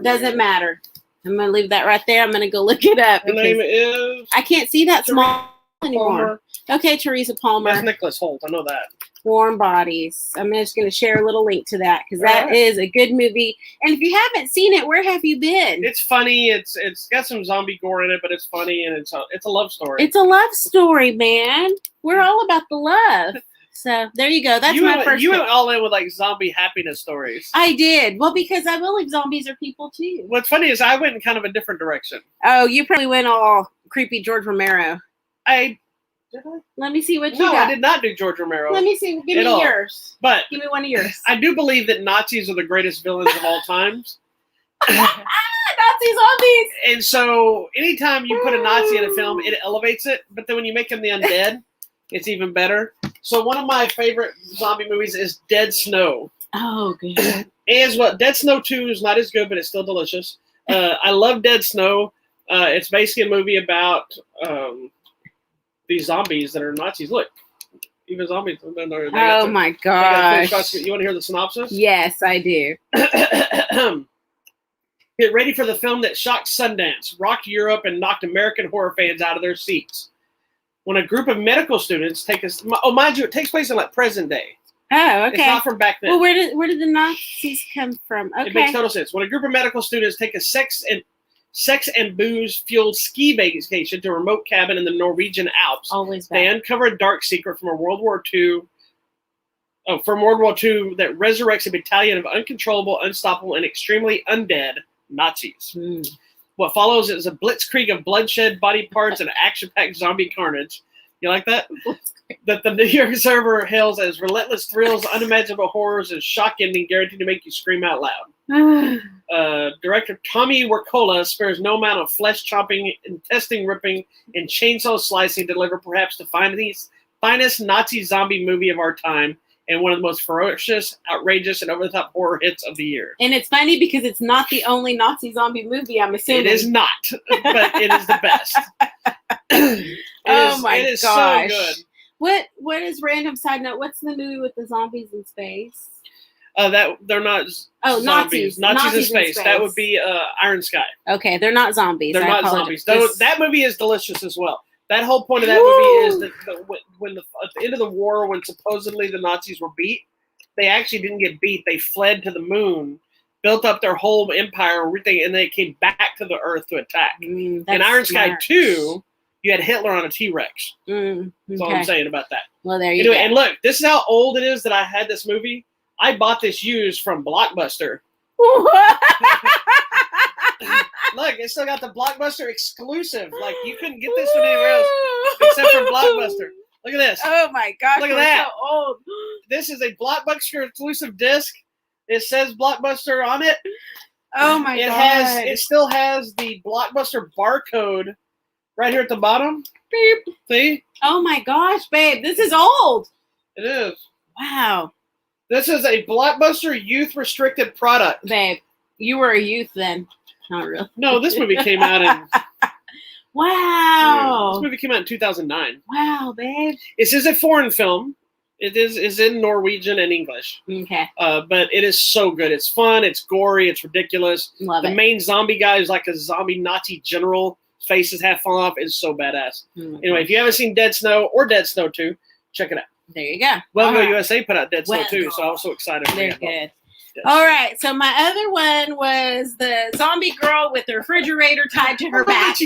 Doesn't matter. I'm going to leave that right there. I'm going to go look it up. Her name is... I can't see that small anymore. Okay, Teresa Palmer. That's Nicholas Hoult. I know that. Warm Bodies. I'm just going to share a little link to that because that is a good movie. And if you haven't seen it, where have you been? It's funny. It's got some zombie gore in it, but it's funny and it's a love story. It's a love story, man. We're all about the love. So there you go. That's my first. You went all in with like zombie happiness stories. I did. Well, because I believe zombies are people too. What's funny is I went in kind of a different direction. Oh, you probably went all creepy George Romero. Did I? Let me see what you got. No, I did not do George Romero. Let me see. Give me yours. But give me one of yours. I do believe that Nazis are the greatest villains of all times. Nazi zombies. And so anytime you put a Nazi in a film, it elevates it. But then when you make them the undead, it's even better. So one of my favorite zombie movies is Dead Snow. Oh, good. Dead Snow 2 is not as good, but it's still delicious. I love Dead Snow. It's basically a movie about these zombies that are Nazis. Look, even zombies. Oh my gosh! You want to hear the synopsis? Yes, I do. Get ready for the film that shocked Sundance, rocked Europe, and knocked American horror fans out of their seats. When a group of medical students mind you, it takes place in like present day. Oh, okay. It's not from back then. Well, where did the Nazis come from? Okay. It makes total sense. When a group of medical students take a sex and booze-fueled ski vacation to a remote cabin in the Norwegian Alps, they uncover a dark secret from World War II that resurrects a battalion of uncontrollable, unstoppable, and extremely undead Nazis. What follows is a blitzkrieg of bloodshed, body parts, and action-packed zombie carnage. You like that? That the New York Observer hails as relentless thrills, unimaginable horrors, and shock ending guaranteed to make you scream out loud. Director Tommy Wirkola spares no amount of flesh chopping, intestine ripping, and chainsaw slicing to deliver perhaps the finest Nazi zombie movie of our time, and one of the most ferocious, outrageous, and over-the-top horror hits of the year. And it's funny because it's not the only Nazi zombie movie, I'm assuming. It is not, but it is the best. It is so good. What is random side note? What's the movie with the zombies in space? That they're not zombies. Nazis in space. That would be Iron Sky. Okay, they're not zombies. They're not zombies. That movie is delicious as well. That whole point of that movie is that at the end of the war, when supposedly the Nazis were beat, they actually didn't get beat. They fled to the moon, built up their whole empire, everything, and they came back to the Earth to attack. In Iron Sky 2, you had Hitler on a T-Rex. That's all I'm saying about that. Well, there you go. And look, this is how old it is that I had this movie. I bought this used from Blockbuster. Look, it still got the Blockbuster exclusive. Like, you couldn't get this one anywhere else except for Blockbuster. Look at this. Oh my gosh, look at that. So old. This is a Blockbuster exclusive disc. It says Blockbuster on it. Oh my god. It still has the Blockbuster barcode right here at the bottom. Beep. See? Oh my gosh, babe. This is old. It is. Wow. This is a Blockbuster youth restricted product. Babe, you were a youth then. Not really. No, this movie came out in... Wow. This movie came out in 2009. Wow, babe. This is a foreign film. It is in Norwegian and English. Okay. But it is so good. It's fun. It's gory. It's ridiculous. Love it. The main zombie guy is like a zombie Nazi general. Face is half fallen off. It's so badass. Anyway, if you haven't seen Dead Snow or Dead Snow 2, check it out. There you go. Well, USA put out Dead Snow 2, so I was so excited. They're good. All right, so my other one was the zombie girl with the refrigerator tied to her back.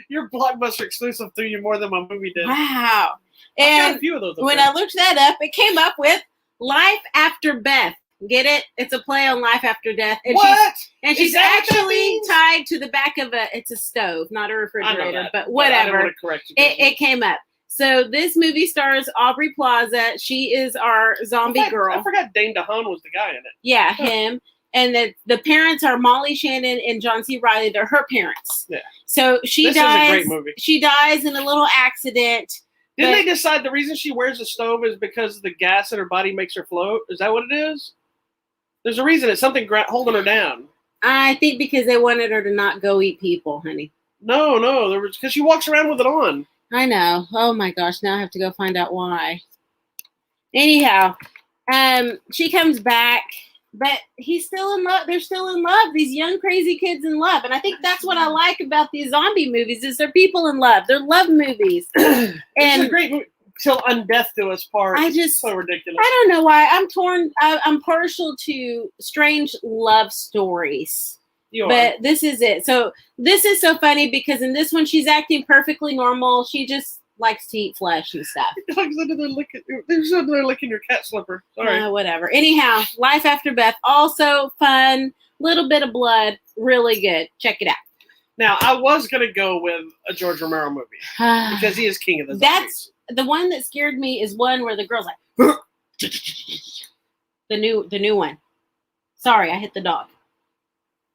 Your Blockbuster exclusive threw you more than my movie did. Wow. And got a few of those. When I looked that up, it came up with Life After Beth. Get it? It's a play on Life After Death. And what? She's actually tied to the back of it's a stove, not a refrigerator, but whatever. I don't want to correct you. It came up. So this movie stars Aubrey Plaza. She is our zombie girl. I forgot Dane DeHaan was the guy in it. Yeah, him. And the parents are Molly Shannon and John C. Reilly. They're her parents. Yeah. So this is a great movie. She dies in a little accident. Didn't they decide the reason she wears a stove is because the gas in her body makes her float? Is that what it is? There's a reason. It's something holding her down. I think because they wanted her to not go eat people, honey. No. There was because she walks around with it on. I know. Oh my gosh! Now I have to go find out why. Anyhow, she comes back, but he's still in love. They're still in love. These young crazy kids in love, and I think that's what I like about these zombie movies is they're people in love. They're love movies. And it's a great movie. till undeath do us part. I just so ridiculous. I don't know why I'm torn. I'm partial to strange love stories. But this is it. So this is so funny because in this one she's acting perfectly normal. She just likes to eat flesh and stuff. They're licking your cat slipper. Sorry. Whatever. Anyhow, Life After Beth, also fun. Little bit of blood. Really good. Check it out. Now, I was going to go with a George Romero movie because he is king of the zombies. That's the one that scared me is one where the girl's like, the new one. Sorry, I hit the dog.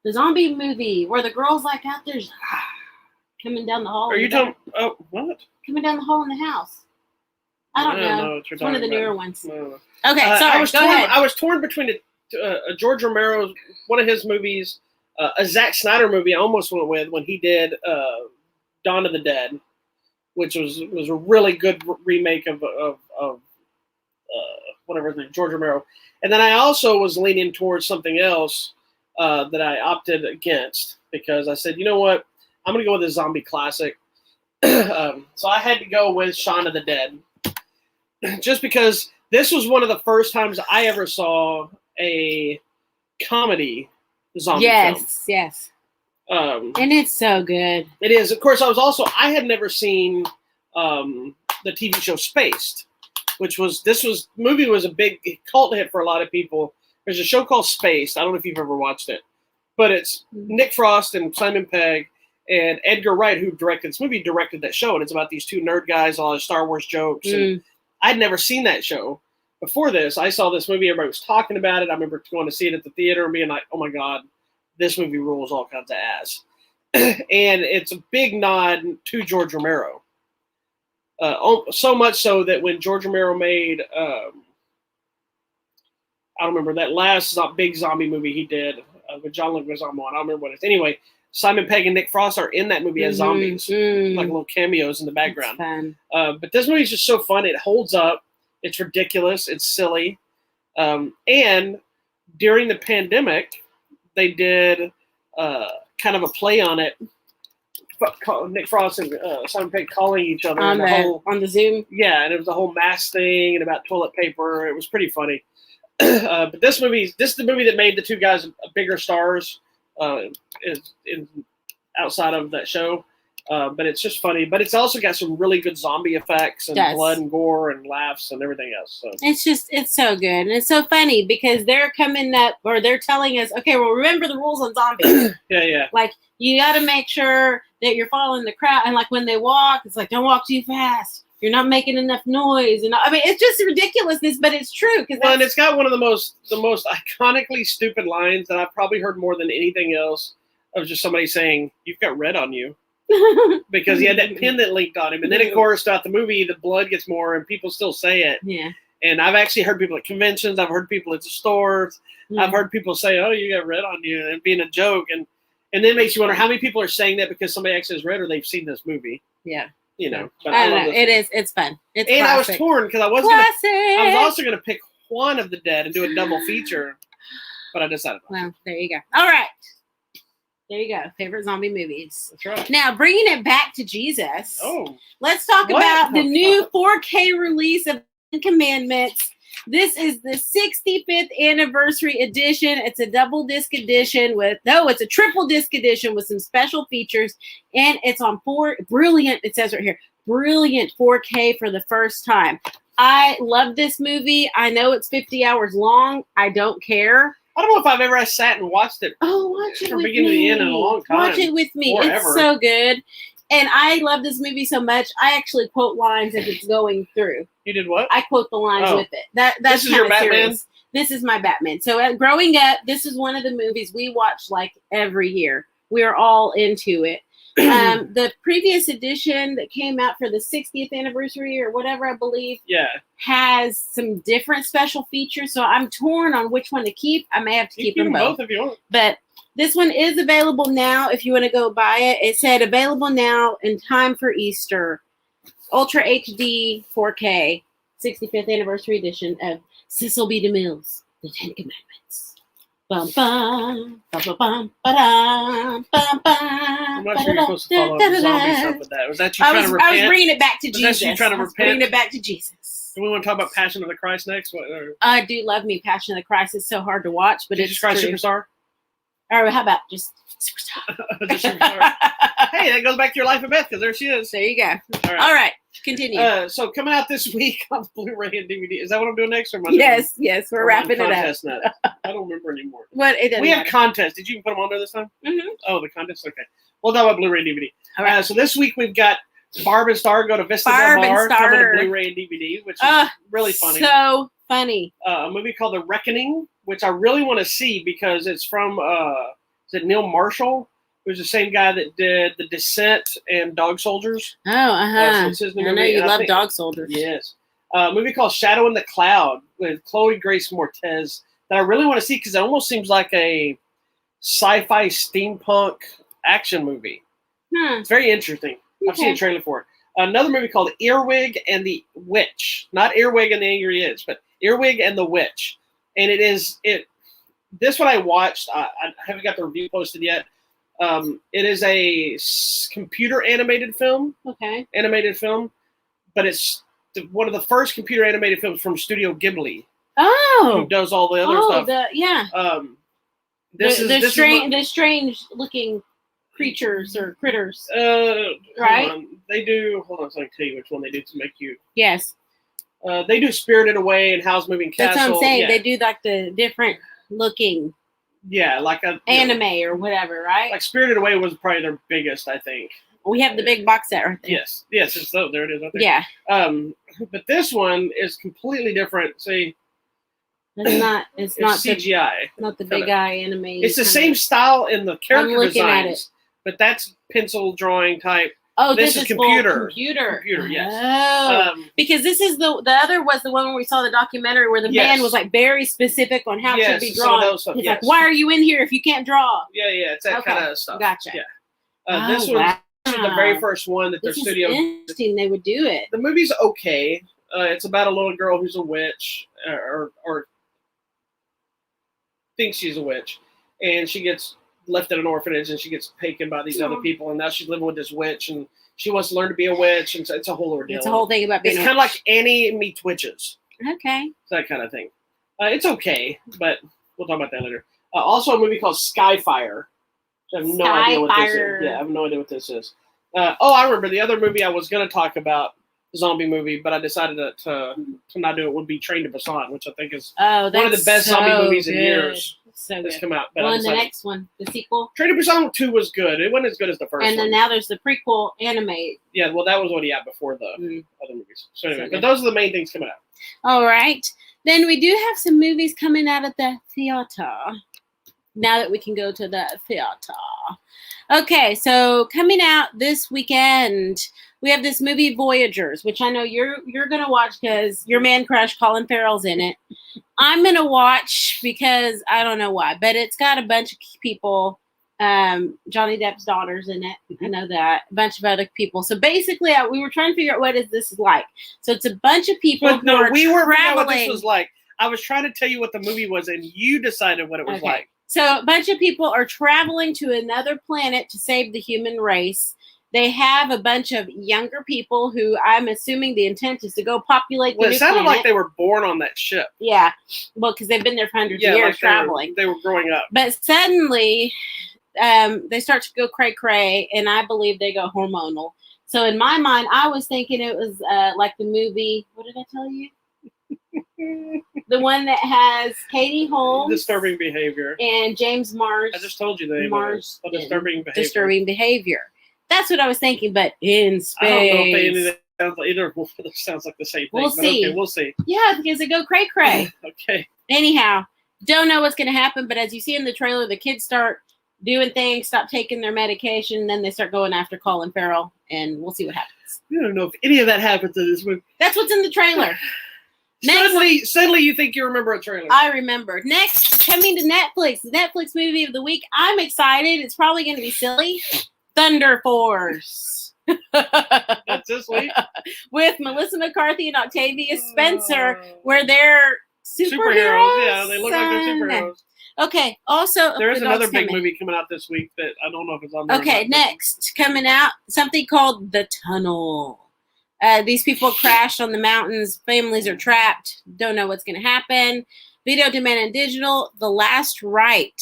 The zombie movie where the girl's like out there coming down the hall. Are you talking? Oh, what? Coming down the hall in the house. I don't know. It's one of the newer ones. No. Okay, sorry. Go ahead. I was torn between a George Romero, one of his movies, a Zack Snyder movie. I almost went with when he did Dawn of the Dead, which was a really good remake of whatever his name, George Romero. And then I also was leaning towards something else that I opted against because I said, you know what, I'm going to go with a zombie classic. So I had to go with Shaun of the Dead, just because this was one of the first times I ever saw a comedy zombie film. Yes. And it's so good. It is. Of course, I had never seen the TV show Spaced, movie was a big cult hit for a lot of people. There's a show called Spaced. I don't know if you've ever watched it, but it's Nick Frost and Simon Pegg and Edgar Wright, who directed this movie, directed that show. And it's about these two nerd guys, all the Star Wars jokes. And I'd never seen that show before this. I saw this movie. Everybody was talking about it. I remember going to see it at the theater and being like, oh my God, this movie rules all kinds of ass. And it's a big nod to George Romero. So much so that when George Romero made, I don't remember, that last big zombie movie he did with John Leguizamo, I don't remember what it is. Anyway, Simon Pegg and Nick Frost are in that movie as zombies, like little cameos in the background. But this movie is just so fun. It holds up. It's ridiculous. It's silly. And during the pandemic, they did kind of a play on it. Nick Frost and Simon Pegg calling each other on the Zoom. Yeah, and it was the whole mask thing and about toilet paper. It was pretty funny. But this is the movie that made the two guys bigger stars outside of that show. But it's just funny. But it's also got some really good zombie effects and blood and gore and laughs and everything else. So it's so good. And it's so funny because they're coming up or they're telling us, okay, well, remember the rules on zombies. Yeah. Like, you got to make sure that you're following the crowd. And like when they walk, it's like, don't walk too fast. You're not making enough noise. And I mean, it's just ridiculousness, but it's true. And it's got one of the most iconically stupid lines that I've probably heard more than anything else of just somebody saying, "You've got red on you." Because he had that pin that linked on him. And then, of course, throughout the movie, the blood gets more and people still say it. Yeah. And I've actually heard people at conventions. I've heard people at the stores. I've heard people say, "Oh, you got red on you," and being a joke. And then it makes you wonder how many people are saying that because somebody actually has read or they've seen this movie. Yeah. You know. But I don't know. It's fun. It's and classic. I was torn because I was also going to pick Juan of the Dead and do a double feature, but I decided not. Well, there you go. All right. There you go. Favorite zombie movies. That's right. Now, bringing it back to Jesus. Oh. Let's talk about the new 4K release of Ten Commandments. This is the 65th anniversary edition. It's a double disc edition it's a triple disc edition with some special features. And it's on brilliant, it says right here, brilliant 4K for the first time. I love this movie. I know it's 50 hours long. I don't care. I don't know if I've ever sat and watched it. Oh, watch it from with beginning to the end in a long time. Watch it with me. It's so good. And I love this movie so much, I actually quote lines as it's going through. You did what? I quote the lines with it. That's this is your Batman? Serious. This is my Batman. So growing up, this is one of the movies we watched like every year. We are all into it. The previous edition that came out for the 60th anniversary or whatever, I believe, has some different special features. So I'm torn on which one to keep. I may have to keep them both if you want. But this one is available now if you want to go buy it. It said available now in time for Easter. Ultra HD 4K 65th anniversary edition of Cecil B. DeMille's The Ten Commandments. Bum, bum, bum, bum, bum, ba-dum, bum, bum, I'm not sure you're supposed to follow up the zombie stuff with that. Was that you trying to repent? I was bringing it back to Jesus. That you trying to repent? Bringing it back to Jesus. Do we want to talk about Passion of the Christ next? I do love me Passion of the Christ. It's so hard to watch, but Jesus Christ Superstar? Or how about just Superstar? Just Superstar. Hey, that goes back to your life of Beth, because there she is. There you go. All right. Continue. So coming out this week on Blu-ray and DVD. Is that what I'm doing next? Or Monday? Yes, we're wrapping it up. Now. I don't remember anymore. What? It we have contests. Did you put them on there this time? Mm-hmm. Oh, the contest. Okay. We'll talk about Blu-ray and DVD. All right. So this week we've got Barb and Star go to Vista Del Mar, coming to Blu-ray and DVD, which is really funny. So funny. A movie called The Reckoning, which I really want to see because it's from is it Neil Marshall? Who's the same guy that did The Descent and Dog Soldiers. Oh, so I know you love Dog Soldiers. Yes. A movie called Shadow in the Cloud with Chloe Grace Moretz that I really want to see because it almost seems like a sci-fi steampunk action movie. It's very interesting. Okay. I've seen a trailer for it. Another movie called Earwig and the Witch. Not Earwig and the Angry Inch, but Earwig and the Witch. And this one I watched. I haven't got the review posted yet. It is a computer animated film. Okay. Animated film, but it's one of the first computer animated films from Studio Ghibli. Oh. Who does all the other stuff? The strange looking creatures or critters. Right? They do. Hold on, so I can tell you which one they do to make you. Yes. They do Spirited Away and Howl's Moving Castle. That's what I'm saying. Yeah. They do like the different looking. Yeah, like a anime or whatever, right? Like Spirited Away was probably their biggest, I think. We have the big box set right there. Yes, it's there it is right there. Yeah. But this one is completely different. See, it's not CGI. Not the big eye anime. It's the same style in the character designs, but that's pencil drawing type. Oh, this is computer. Computer, yes. Oh, because this is the other was the one where we saw the documentary where the man was like very specific on how it should be drawn. He's like, "Why are you in here if you can't draw?" Yeah, it's that kind of stuff. Gotcha. Yeah. This was the very first one that their studio. Interesting, they would do it. The movie's okay. It's about a little girl who's a witch, or thinks she's a witch, and she gets left at an orphanage and she gets taken by these other people, and now she's living with this witch and she wants to learn to be a witch, and so it's a whole ordeal. It's a whole thing about being. It's kind of like Annie meets witches. Okay. It's that kind of thing. It's okay, but we'll talk about that later. Also, a movie called Skyfire. I have no idea what this is. Yeah, I have no idea what this is. I remember the other movie I was going to talk about, zombie movie, but I decided to not do it. Would be Train to Busan, which I think is one of the best zombie movies in years. So that's come out. But well, and the next one, the sequel. Train to Busan 2 was good. It wasn't as good as the first one. And then now there's the prequel anime. Yeah, well, that was what he had before the other movies. So anyway, but those are the main things coming out. All right. Then we do have some movies coming out at the theater. Now that we can go to the theater. Okay, so coming out this weekend, we have this movie Voyagers, which I know you're gonna watch because your man crush Colin Farrell's in it. I'm gonna watch because I don't know why, but it's got a bunch of people. Johnny Depp's daughter's in it. I know that. A bunch of other people. So basically, we were trying to figure out what is this like. So it's a bunch of people. But no, we were traveling. What this was like. I was trying to tell you what the movie was, and you decided what it was like. So a bunch of people are traveling to another planet to save the human race. They have a bunch of younger people who I'm assuming the intent is to go populate the new planet. It sounded like they were born on that ship. Yeah. Well, because they've been there for hundreds of years traveling. They were growing up. But suddenly they start to go cray-cray, and I believe they go hormonal. So in my mind, I was thinking it was like the movie, what did I tell you? The one that has Katie Holmes, Disturbing Behavior, and James Marsh. I just told you the name of it. Disturbing Behavior. Disturbing Behavior. That's what I was thinking, but in space. I don't know if either sounds like the same thing. We'll see. Okay, we'll see. Yeah, because they go cray cray. Okay. Anyhow, don't know what's going to happen, but as you see in the trailer, the kids start doing things, stop taking their medication, then they start going after Colin Farrell, and we'll see what happens. I don't know if any of that happens in this movie. That's what's in the trailer. Suddenly you think you remember a trailer. I remember. Next, coming to Netflix, the Netflix movie of the week. I'm excited. It's probably going to be silly. Thunder Force. That's this week. With Melissa McCarthy and Octavia Spencer, where they're superheroes. Yeah, they look like they're superheroes. Okay. Also, there is the another dog's big coming. movie coming out this week that I don't know if it's on there. Okay, next coming out, something called The Tunnel. These people crashed on the mountains. Families are trapped. Don't know what's going to happen. Video Demand and Digital, The Last Right.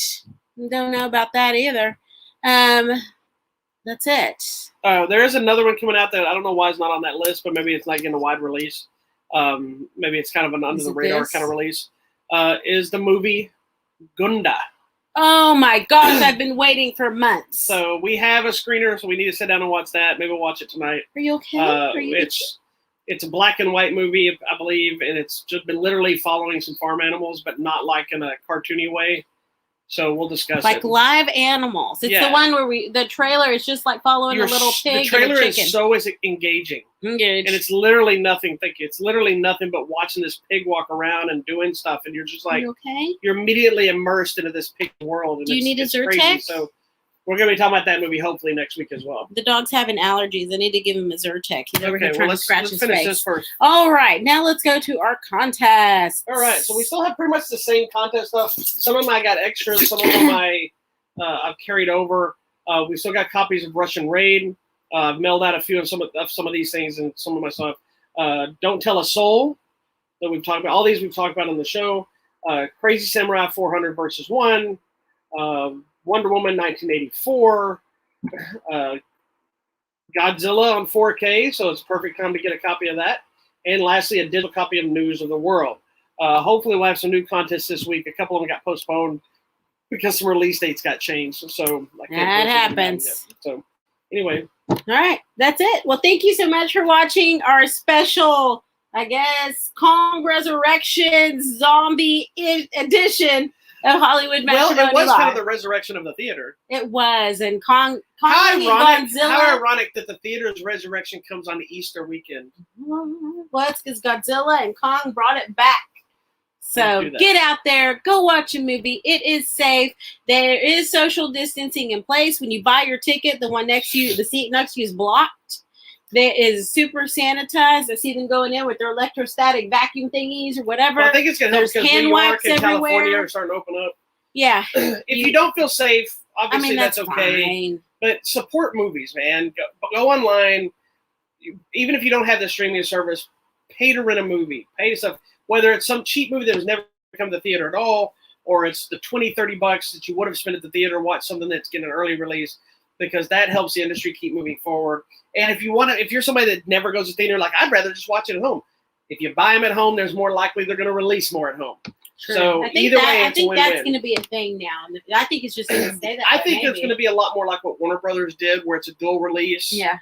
Don't know about that either. That's it. There is another one coming out that I don't know why it's not on that list, but maybe it's not getting a wide release. Maybe it's kind of an under the radar kind of release. Is the movie Gunda. Oh my gosh, I've been waiting for months. So we have a screener, so we need to sit down and watch that. Maybe we'll watch it tonight. Are you okay? It's a black and white movie, I believe, and it's just been literally following some farm animals, but not like in a cartoony way. So we'll discuss like it. live animals. It's the one where the trailer is just like following a little pig. The trailer and a chicken. is so engaging. And it's literally nothing. It's literally nothing but watching this pig walk around and doing stuff, and you're just like, okay? You're immediately immersed into this pig world. And do you need a Zyrtec? So we're going to be talking about that movie hopefully next week as well. The dog's having allergies. I need to give him a Zyrtec. He's over here trying to scratch his finish face. This first. All right, now let's go to our contest. All right, so we still have pretty much the same contest stuff. Some of them I got extras. Some of them I've carried over. We still got copies of Russian Raid. I've mailed out a few of some of these things and some of my stuff. Don't Tell a Soul that we've talked about. All these we've talked about on the show. Crazy Samurai 400 versus 1. Wonder Woman 1984. Godzilla on 4K, so it's a perfect time to get a copy of that. And lastly, a digital copy of News of the World. Hopefully we'll have some new contests this week. A couple of them got postponed because some release dates got changed. So that happens. So anyway. All right, that's it. Well, thank you so much for watching our special, I guess, Kong Resurrection Zombie edition of Hollywood Matrimony. Well, it was Live. kind of the resurrection of the theater. It was, and Kong how and ironic, Godzilla. How ironic that the theater's resurrection comes on the Easter weekend. Well, it's because Godzilla and Kong brought it back. So get out there, go watch a movie. It is safe. There is social distancing in place. When you buy your ticket, the one next to you, the seat next to you is blocked. There is super sanitized. I see them going in with their electrostatic vacuum thingies or whatever. Well, I think it's going to help because New York and California are starting to open up. Yeah. If you don't feel safe, obviously that's okay. Fine. But support movies, man. Go online. Even if you don't have the streaming service, pay to rent a movie. Pay to stuff. Whether it's some cheap movie that was never come to the theater at all, or it's the $20-$30 that you would have spent at the theater, watch something that's getting an early release, because that helps the industry keep moving forward. And if you're somebody that never goes to theater, like I'd rather just watch it at home. If you buy them at home, there's more likely they're going to release more at home. Sure. So either way, it's a win-win. That's going to be a thing now. I think it's just going to stay that way. I think it's going to be a lot more like what Warner Brothers did, where it's a dual release. Yeah.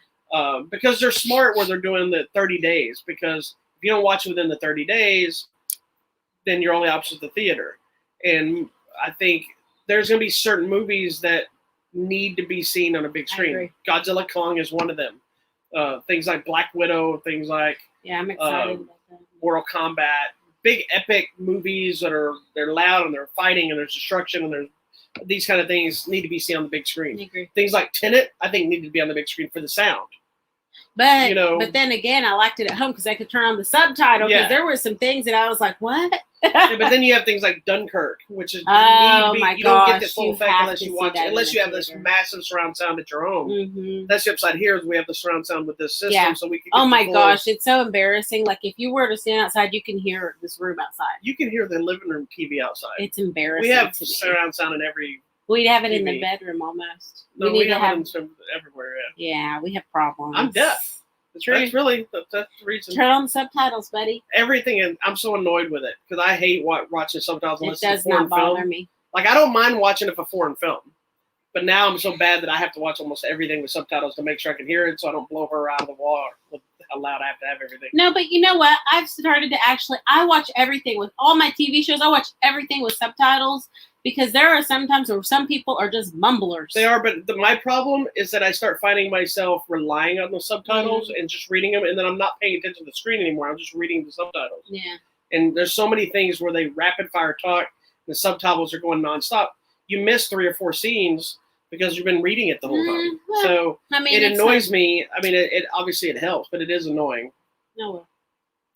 Because they're smart where they're doing the 30 days. Because if you don't watch it within the 30 days, then your only option is the theater. And I think there's going to be certain movies that need to be seen on a big screen. Godzilla Kong is one of them. Things like Black Widow, things like I'm excited about that. Mortal Kombat, big epic movies that they're loud and they're fighting and there's destruction and there's these kind of things need to be seen on the big screen. I agree. Things like Tenet, I think, need to be on the big screen for the sound. But but then again, I liked it at home because I could turn on the subtitle because there were some things that I was like, what? But then you have things like Dunkirk, which is you don't get the full effect unless you watch it, unless you have this massive surround sound at your home. Mm-hmm. That's the upside here is we have the surround sound with this system, so we can. Oh my gosh, it's so embarrassing. Like if you were to stand outside, you can hear this room outside. You can hear the living room TV outside. It's embarrassing. We have surround sound in every. We'd have it in the bedroom almost. No, we have it everywhere. Yeah, we have problems. I'm deaf. That's really that's the reason. Turn on the subtitles, buddy. Everything, and I'm so annoyed with it because I hate watching subtitles unless it's a foreign film. It does not bother me. Like I don't mind watching it for foreign film, but now I'm so bad that I have to watch almost everything with subtitles to make sure I can hear it, so I don't blow her out of the wall with how loud I have to have everything. No, but you know what? I've started to I watch everything with all my TV shows. I watch everything with subtitles. Because there are sometimes where some people are just mumblers. They are, but my problem is that I start finding myself relying on the subtitles and just reading them, and then I'm not paying attention to the screen anymore. I'm just reading the subtitles. Yeah. And there's so many things where they rapid fire talk, the subtitles are going nonstop. You miss 3 or 4 scenes because you've been reading it the whole time. Well, so it annoys me. I mean, it obviously it helps, but it is annoying. No.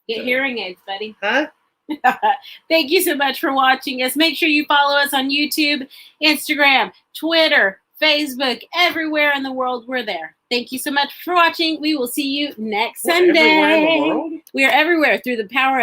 Get hearing aids, buddy. Huh? Thank you so much for watching us. Make sure you follow us on YouTube, Instagram, Twitter, Facebook, everywhere in the world. We're there. Thank you so much for watching. We will see you next Sunday. Everywhere in the world? We are everywhere through the power of